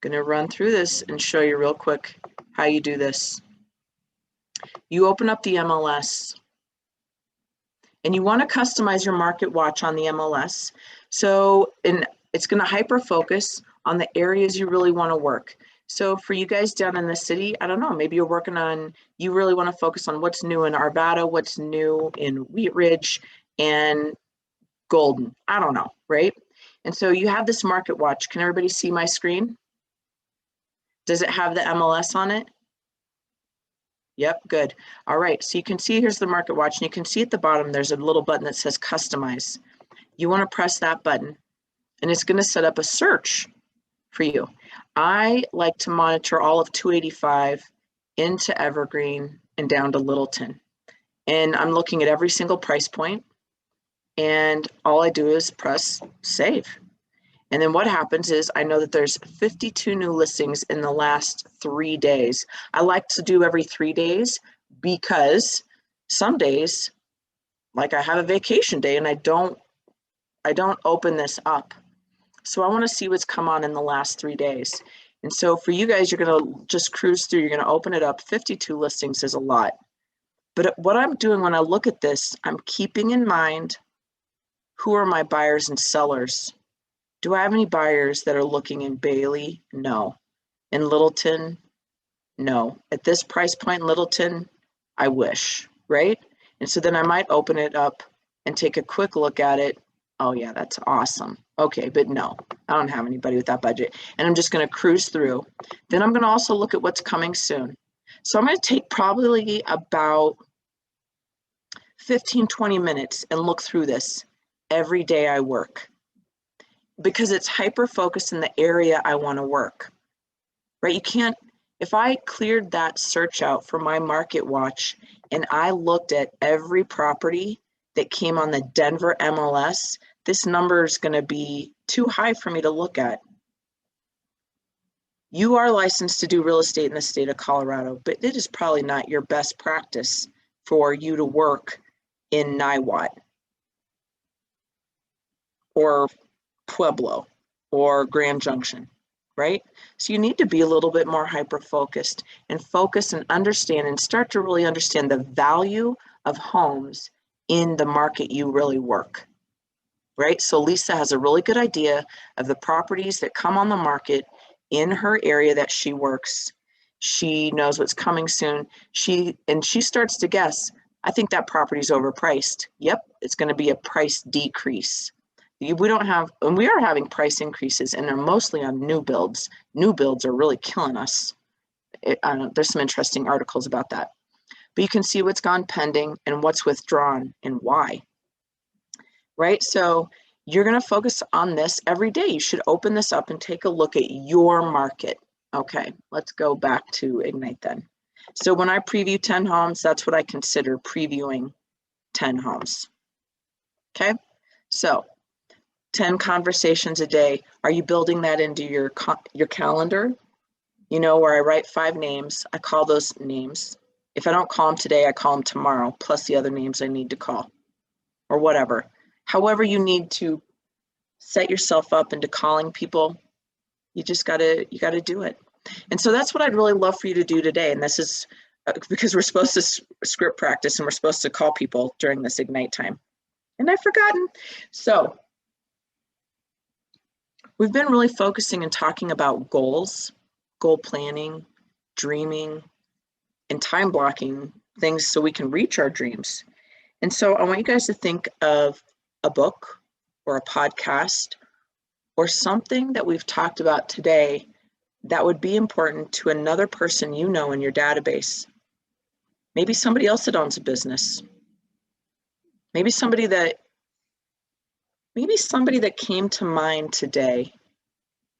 gonna run through this and show you real quick how you do this. You open up the MLS and you want to customize your market watch on the MLS. So it's going to hyper focus on the areas you really want to work. So for you guys down in the city, I don't know, maybe you're working on, you really want to focus on what's new in Arvada, what's new in Wheat Ridge and Golden. I don't know, right? And so you have this market watch. Can everybody see my screen? Does it have the MLS on it? Yep, good. All right, so you can see here's the market watch, and you can see at the bottom there's a little button that says customize. You want to press that button, and it's going to set up a search for you. I like to monitor all of 285 into Evergreen and down to Littleton. And I'm looking at every single price point, and all I do is press save. And then what happens is I know that there's 52 new listings in the last 3 days. I like to do every 3 days because some days, like I have a vacation day and I don't open this up. So I want to see what's come on in the last 3 days. And so for you guys, you're going to just cruise through. You're going to open it up. 52 listings is a lot. But what I'm doing when I look at this, I'm keeping in mind who are my buyers and sellers. Do I have any buyers that are looking in Bailey? No. In Littleton? No. At this price point in Littleton, I wish, right? And so then I might open it up and take a quick look at it. Oh yeah, that's awesome. Okay, but no, I don't have anybody with that budget. And I'm just gonna cruise through. Then I'm gonna also look at what's coming soon. So I'm gonna take probably about 15, 20 minutes and look through this every day I work, because it's hyper focused in the area I want to work, right? You can't, if I cleared that search out for my market watch and I looked at every property that came on the Denver MLS, this number is going to be too high for me to look at. You are licensed to do real estate in the state of Colorado, but it is probably not your best practice for you to work in Niwot or Pueblo or Grand Junction, right? So you need to be a little bit more hyper-focused and focus and understand and start to really understand the value of homes in the market you really work, right? So Lisa has a really good idea of the properties that come on the market in her area that she works. She knows what's coming soon. She starts to guess, I think that property is overpriced. Yep, it's going to be a price decrease. We don't have, and we are having price increases, and they're mostly on new builds. New builds are really killing us. There's some interesting articles about that. But you can see what's gone pending and what's withdrawn and why, right? So you're going to focus on this every day. You should open this up and take a look at your market. Okay, let's go back to Ignite then. So when I preview 10 homes, that's what I consider previewing 10 homes. Okay, so 10 conversations a day. Are you building that into your calendar? You know, where I write 5 names, I call those names. If I don't call them today, I call them tomorrow, plus the other names I need to call, or whatever. However you need to set yourself up into calling people, you gotta do it. And so that's what I'd really love for you to do today. And this is because we're supposed to script practice and we're supposed to call people during this Ignite time. And I've forgotten. So we've been really focusing and talking about goals, goal planning, dreaming, and time blocking things so we can reach our dreams. And so I want you guys to think of a book or a podcast or something that we've talked about today that would be important to another person you know in your database. Maybe somebody else that owns a business. Maybe somebody that came to mind today,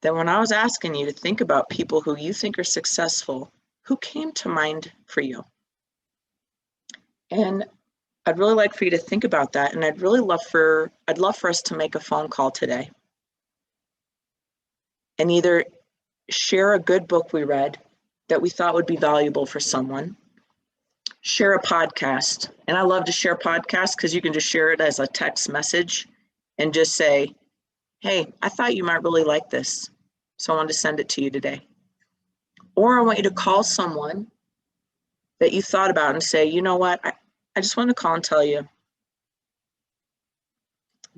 that when I was asking you to think about people who you think are successful, who came to mind for you. And I'd really like for you to think about that. And I'd love for us to make a phone call today and either share a good book we read that we thought would be valuable for someone, share a podcast. And I love to share podcasts because you can just share it as a text message and just say, hey, I thought you might really like this, so I wanted to send it to you today. Or I want you to call someone that you thought about and say, you know what, I just wanted to call and tell you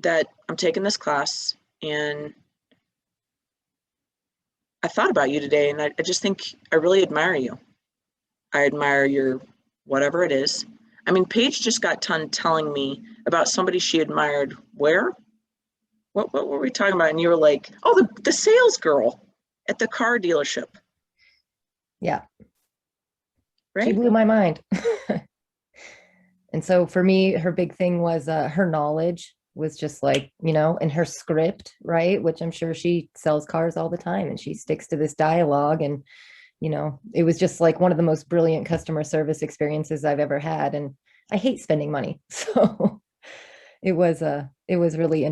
that I'm taking this class and I thought about you today, and I just think I really admire you. I admire your whatever it is. I mean, Paige just got done telling me about somebody she admired. Where? What were we talking about? And you were like, oh, the sales girl at the car dealership. Yeah. Right? She blew my mind. And so for me, her big thing was her knowledge was just like, you know, and her script, right? Which I'm sure she sells cars all the time and she sticks to this dialogue. And, you know, it was just like one of the most brilliant customer service experiences I've ever had. And I hate spending money. So it was really,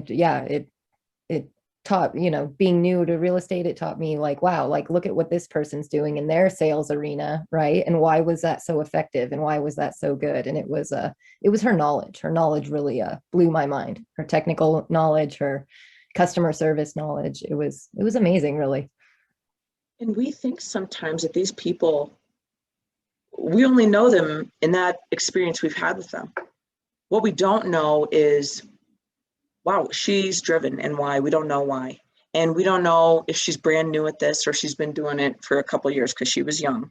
it taught, you know, being new to real estate, it taught me like, wow, like look at what this person's doing in their sales arena, right? And why was that so effective? And why was that so good? And it was her knowledge. Her knowledge really blew my mind. Her technical knowledge, her customer service knowledge. It was amazing, really. And we think sometimes that these people, we only know them in that experience we've had with them. What we don't know is, wow, she's driven, and why. We don't know why. And we don't know if she's brand new at this or she's been doing it for a couple of years because she was young.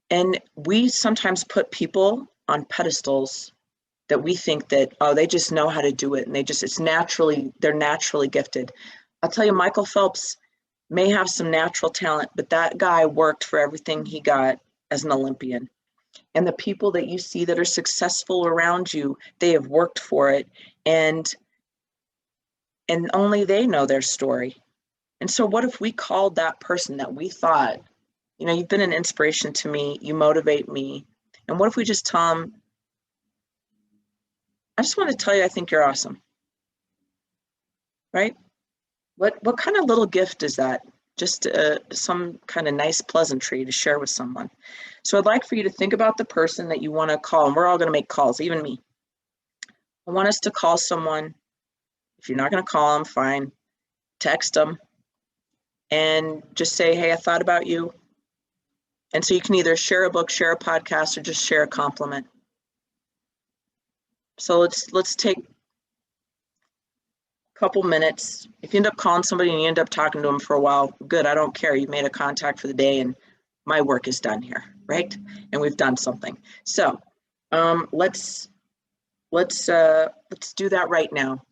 And we sometimes put people on pedestals that we think that, oh, they just know how to do it. And they're naturally gifted. I'll tell you, Michael Phelps may have some natural talent, but that guy worked for everything he got as an Olympian. And the people that you see that are successful around you, they have worked for it, and only they know their story. And so what if we called that person that we thought, you know, you've been an inspiration to me, you motivate me. And what if we just tell them, I just want to tell you, I think you're awesome. Right? What kind of little gift is that? Just some kind of nice pleasantry to share with someone. So I'd like for you to think about the person that you want to call, and we're all going to make calls, even me. I want us to call someone. If you're not going to call them, fine. Text them and just say, hey, I thought about you. And so you can either share a book, share a podcast, or just share a compliment. So let's take a couple minutes. If you end up calling somebody and you end up talking to them for a while, good, I don't care. You've made a contact for the day and my work is done here, right? And we've done something. So let's do that right now.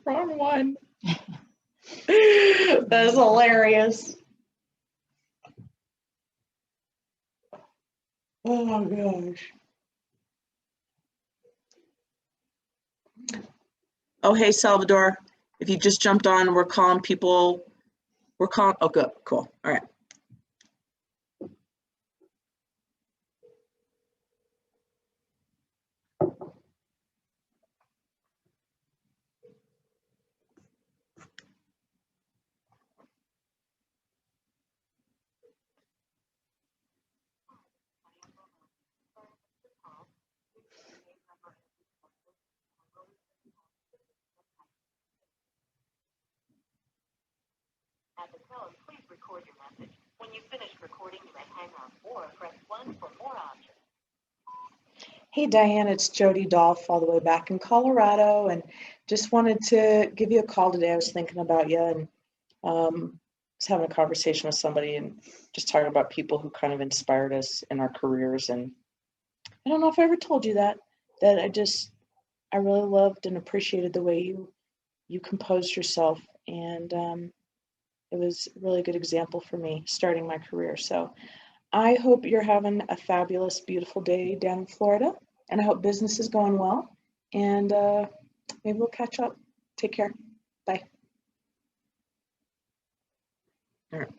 Wrong one. That is hilarious. Oh gosh. Oh, hey, Salvador. If you just jumped on, we're calling people. Oh, good, cool. All right. At the tone, please record your message. When you've finished recording, you may hang up or press 1 for more options. Hey, Diane, it's Jody Dolph, all the way back in Colorado, and just wanted to give you a call today. I was thinking about you and was having a conversation with somebody and just talking about people who kind of inspired us in our careers. And I don't know if I ever told you that I really loved and appreciated the way you composed yourself, and it was a really good example for me starting my career. So I hope you're having a fabulous, beautiful day down in Florida, and I hope business is going well, and maybe we'll catch up. Take care. Bye. All right.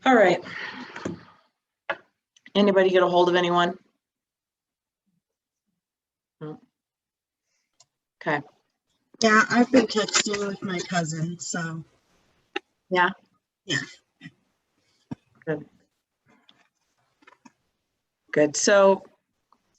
All right. Anybody get a hold of anyone? No. Okay. Yeah, I've been texting with my cousin, so. Yeah? Yeah. Good. Good. So,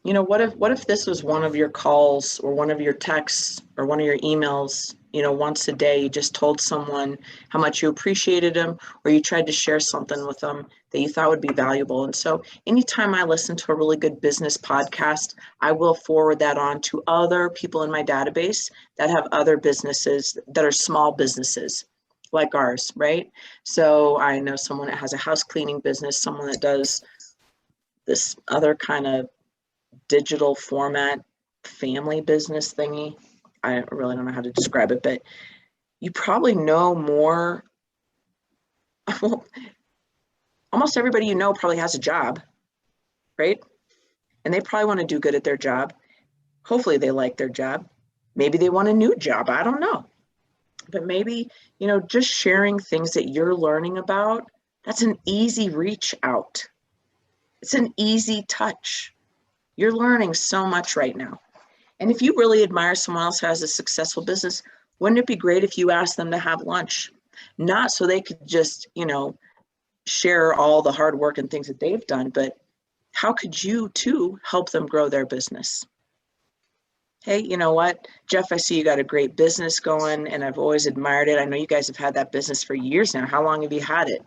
you know, what if this was one of your calls or one of your texts or one of your emails, you know, once a day, you just told someone how much you appreciated them, or you tried to share something with them that you thought would be valuable. And so anytime I listen to a really good business podcast, I will forward that on to other people in my database that have other businesses that are small businesses like ours, right? So I know someone that has a house cleaning business, someone that does this other kind of digital format family business thingy. I really don't know how to describe it, but you probably know more. Well, almost everybody you know probably has a job, right? And they probably want to do good at their job. Hopefully they like their job. Maybe they want a new job. I don't know. But maybe, you know, just sharing things that you're learning about, that's an easy reach out. It's an easy touch. You're learning so much right now. And if you really admire someone else who has a successful business, wouldn't it be great if you asked them to have lunch? Not so they could just, you know, share all the hard work and things that they've done, but how could you too help them grow their business? Hey, you know what, Jeff, I see you got a great business going and I've always admired it. I know you guys have had that business for years now. How long have you had it?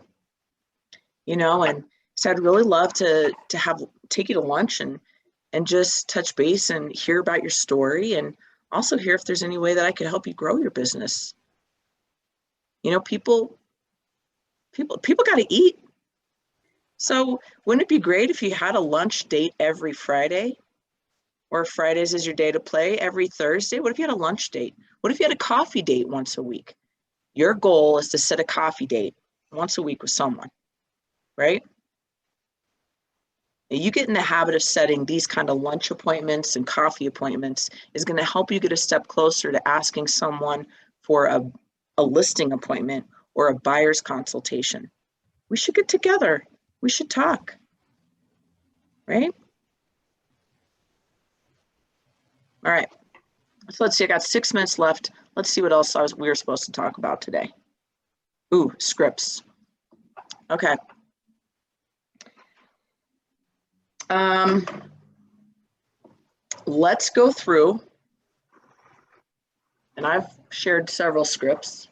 You know, and so I'd really love to take you to lunch and just touch base and hear about your story, and also hear if there's any way that I could help you grow your business. You know, people got to eat. So wouldn't it be great if you had a lunch date every Friday, or Fridays is your day to play every Thursday? What if you had a lunch date? What if you had a coffee date once a week? Your goal is to set a coffee date once a week with someone, right? You get in the habit of setting these kind of lunch appointments and coffee appointments is going to help you get a step closer to asking someone for a listing appointment or a buyer's consultation. We should get together. We should talk, right? All right. So let's see, I got 6 minutes left. Let's see what else we were supposed to talk about today. Ooh, scripts. Okay. Let's go through, and I've shared several scripts,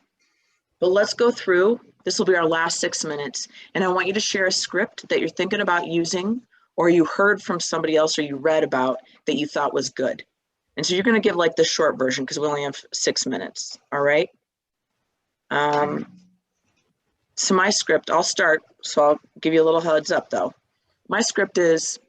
but let's go through. This will be our last 6 minutes, and I want you to share a script that you're thinking about using, or you heard from somebody else, or you read about that you thought was good. And so you're going to give like the short version because we only have 6 minutes. All right. So my script, I'll start. So I'll give you a little heads up though. My script is,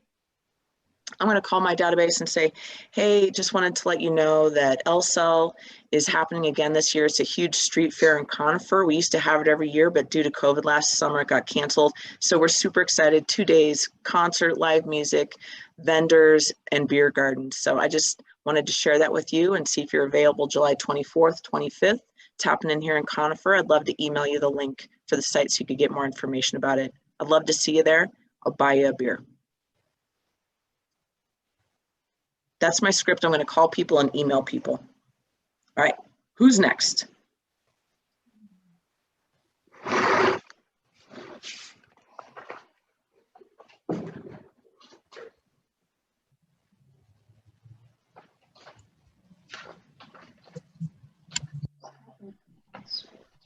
I'm going to call my database and say, hey, just wanted to let you know that LSEL is happening again this year. It's a huge street fair in Conifer. We used to have it every year, but due to COVID last summer, it got canceled. So we're super excited. 2 days, concert, live music, vendors, and beer gardens. So I just wanted to share that with you and see if you're available July 24th, 25th. It's happening here in Conifer. I'd love to email you the link for the site so you could get more information about it. I'd love to see you there. I'll buy you a beer. That's my script. I'm going to call people and email people. All right, who's next?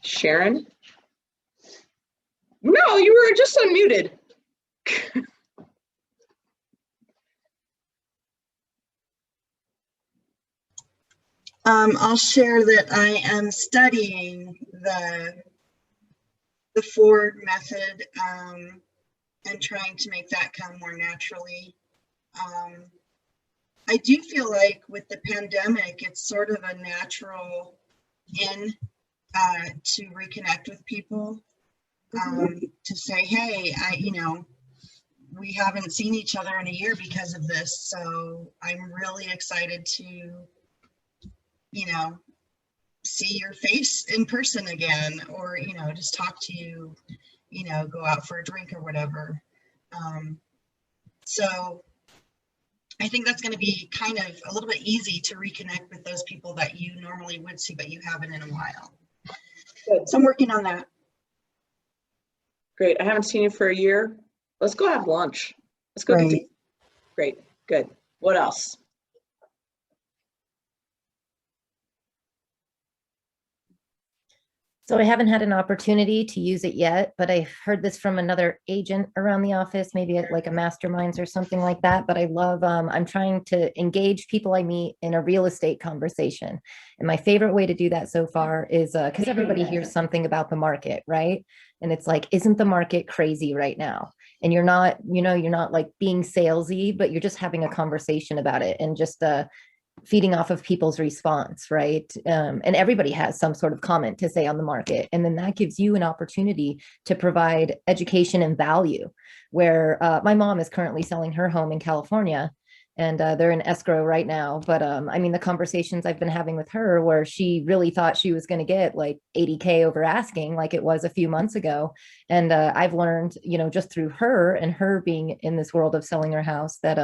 Sharon? No, you were just unmuted. I'll share that I am studying the Ford method and trying to make that come more naturally. I do feel like with the pandemic, it's sort of a natural to reconnect with people, to say, hey, we haven't seen each other in a year because of this. So I'm really excited to, see your face in person again, or, just talk to you you know, go out for a drink or whatever. So I think that's going to be kind of a little bit easy to reconnect with those people that you normally would see, but you haven't in a while. Good. So I'm working on that. Great. I haven't seen you for a year. Let's go have lunch. Let's go. Right. Great. Good. What else? So I haven't had an opportunity to use it yet, but I heard this from another agent around the office, maybe at like a masterminds or something like that. But I love, I'm trying to engage people I meet in a real estate conversation. And my favorite way to do that so far is because everybody hears something about the market, right? And it's like, isn't the market crazy right now? And you're not, you know, you're not like being salesy, but you're just having a conversation about it and just feeding off of people's response, right? And everybody has some sort of comment to say on the market. And then that gives you an opportunity to provide education and value, where my mom is currently selling her home in California, and they're in escrow right now. But I mean, the conversations I've been having with her, where she really thought she was going to get like 80K over asking, like it was a few months ago. And I've learned, you know, just through her and her being in this world of selling her house, that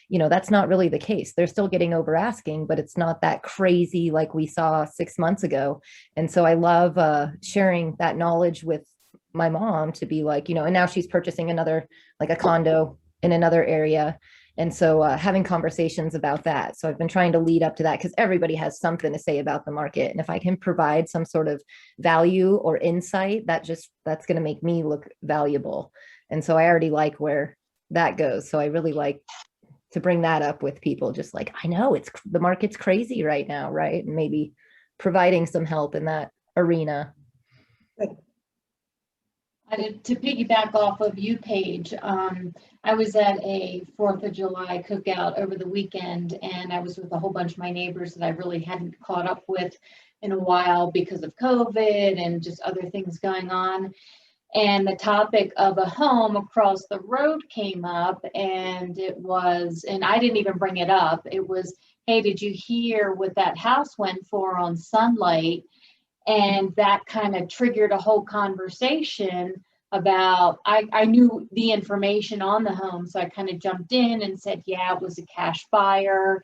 you know, that's not really the case. They're still getting over asking, but it's not that crazy like we saw 6 months ago. And so I love sharing that knowledge with my mom to be like, you know, and now she's purchasing another, like a condo in another area. And so having conversations about that. So I've been trying to lead up to that, because everybody has something to say about the market. And if I can provide some sort of value or insight, that's going to make me look valuable. And so I already like where that goes. So I really like to bring that up with people, just like, I know the market's crazy right now, right? And maybe providing some help in that arena. To piggyback off of you, Paige, I was at a 4th of July cookout over the weekend, and I was with a whole bunch of my neighbors that I really hadn't caught up with in a while because of COVID and just other things going on. And the topic of a home across the road came up, and and I didn't even bring it up. It was, hey, did you hear what that house went for on Sunlight? And that kind of triggered a whole conversation about, I knew the information on the home. So I kind of jumped in and said, yeah, it was a cash buyer.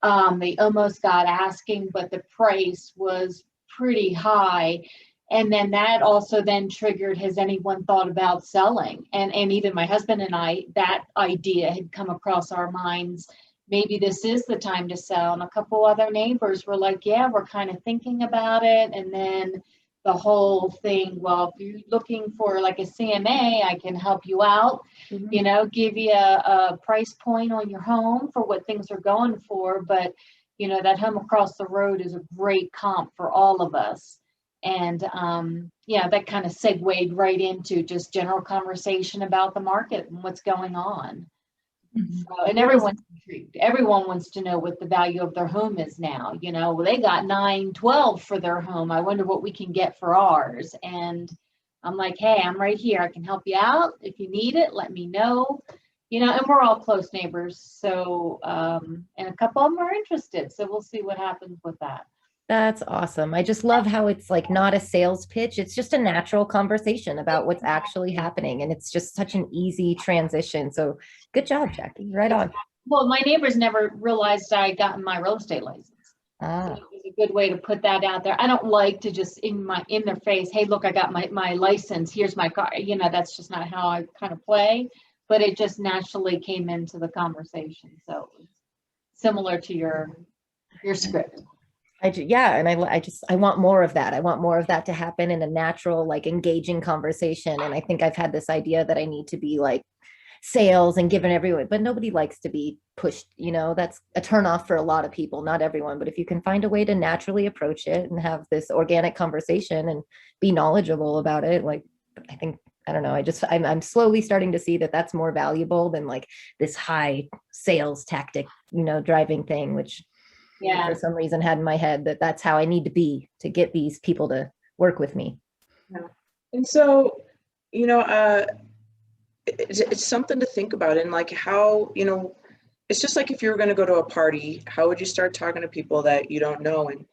They almost got asking, but the price was pretty high. And then that also then triggered, has anyone thought about selling? And even my husband and I, that idea had come across our minds. Maybe this is the time to sell. And a couple other neighbors were like, yeah, we're kind of thinking about it. And then the whole thing, well, if you're looking for like a CMA, I can help you out, you know, give you a price point on your home for what things are going for. But, you know, that home across the road is a great comp for all of us. And yeah, that kind of segued right into just general conversation about the market and what's going on. So, and everyone's intrigued. Everyone wants to know what the value of their home is now. You know, well, they got 912 for their home. I wonder what we can get for ours. And I'm like, hey, I'm right here. I can help you out. If you need it, let me know. You know, and we're all close neighbors. So, and a couple of them are interested. So we'll see what happens with that. That's awesome. I just love how it's like not a sales pitch. It's just a natural conversation about what's actually happening. And it's just such an easy transition. So good job, Jackie. Right on. Well, my neighbors never realized I had gotten my real estate license. So it was a good way to put that out there. I don't like to just in their face, hey, look, I got my license. Here's my car. You know, that's just not how I kind of play. But it just naturally came into the conversation. So similar to your script. Yeah. And I want more of that. I want more of that to happen in a natural, like engaging conversation. And I think I've had this idea that I need to be like sales and given everyone, but nobody likes to be pushed, you know, that's a turnoff for a lot of people, not everyone. But if you can find a way to naturally approach it and have this organic conversation and be knowledgeable about it, like, I think, I don't know, I'm slowly starting to see that that's more valuable than like this high sales tactic, you know, driving thing, which for some reason had in my head that that's how I need to be to get these people to work with me. Yeah. And so, you know, it's something to think about. And like how, you know, it's just like if you were going to go to a party, how would you start talking to people that you don't know? And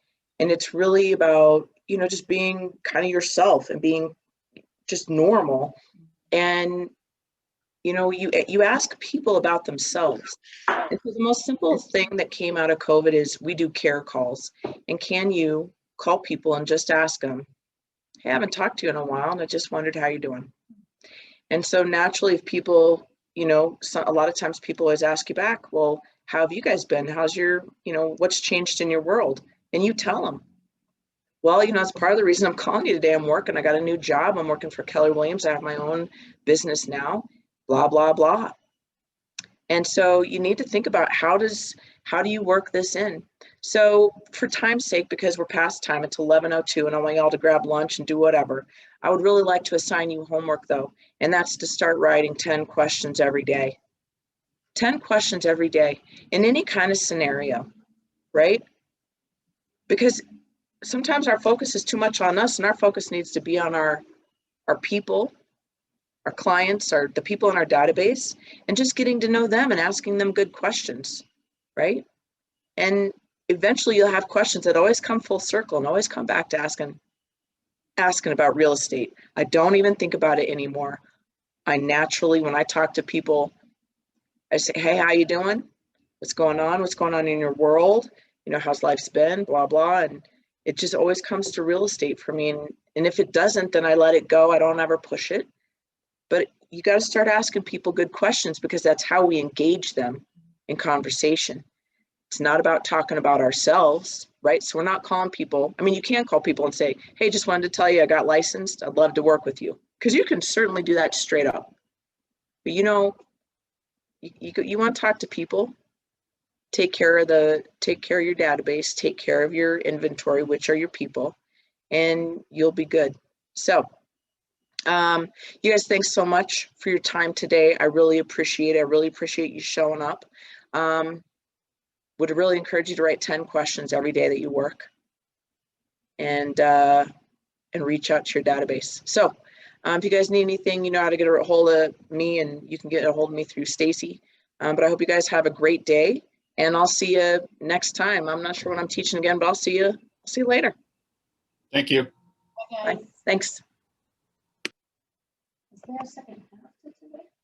it's really about, you know, just being kind of yourself and being just normal. And, you know, you ask people about themselves. And so the most simple thing that came out of COVID is we do care calls. And can you call people and just ask them, hey, I haven't talked to you in a while and I just wondered how you're doing. And so naturally, if people, you know, a lot of times people always ask you back, well, how have you guys been? How's your, you know, what's changed in your world? And you tell them, well, you know, it's part of the reason I'm calling you today. I'm working, I got a new job. I'm working for Keller Williams. I have my own business now, blah, blah, blah. And so you need to think about how do you work this in? So for time's sake, because we're past time, it's 11:02 and I want y'all to grab lunch and do whatever. I would really like to assign you homework though. And that's to start writing 10 questions every day. 10 questions every day in any kind of scenario, right? Because sometimes our focus is too much on us and our focus needs to be on our people, our clients, the people in our database, and just getting to know them and asking them good questions, right? And eventually you'll have questions that always come full circle and always come back to asking about real estate. I don't even think about it anymore. I naturally, when I talk to people, I say, hey, how you doing? What's going on? What's going on in your world? You know, how's life's been, blah, blah. And it just always comes to real estate for me. And if it doesn't, then I let it go. I don't ever push it. But you got to start asking people good questions because that's how we engage them in conversation. It's not about talking about ourselves, right? So we're not calling people. I mean, you can call people and say, hey, just wanted to tell you I got licensed. I'd love to work with you. Because you can certainly do that straight up. But you know, you want to talk to people, take care of your database, take care of your inventory, which are your people, and you'll be good. So you guys, thanks so much for your time today. I really appreciate it. I really appreciate you showing up. Would really encourage you to write 10 questions every day that you work and reach out to your database. So if you guys need anything, you know how to get a hold of me, and you can get a hold of me through Stacy. But I hope you guys have a great day, and I'll see you next time. I'm not sure when I'm teaching again, but I'll see you later. Thank you. Bye, guys. Bye. Thanks. Is there a second?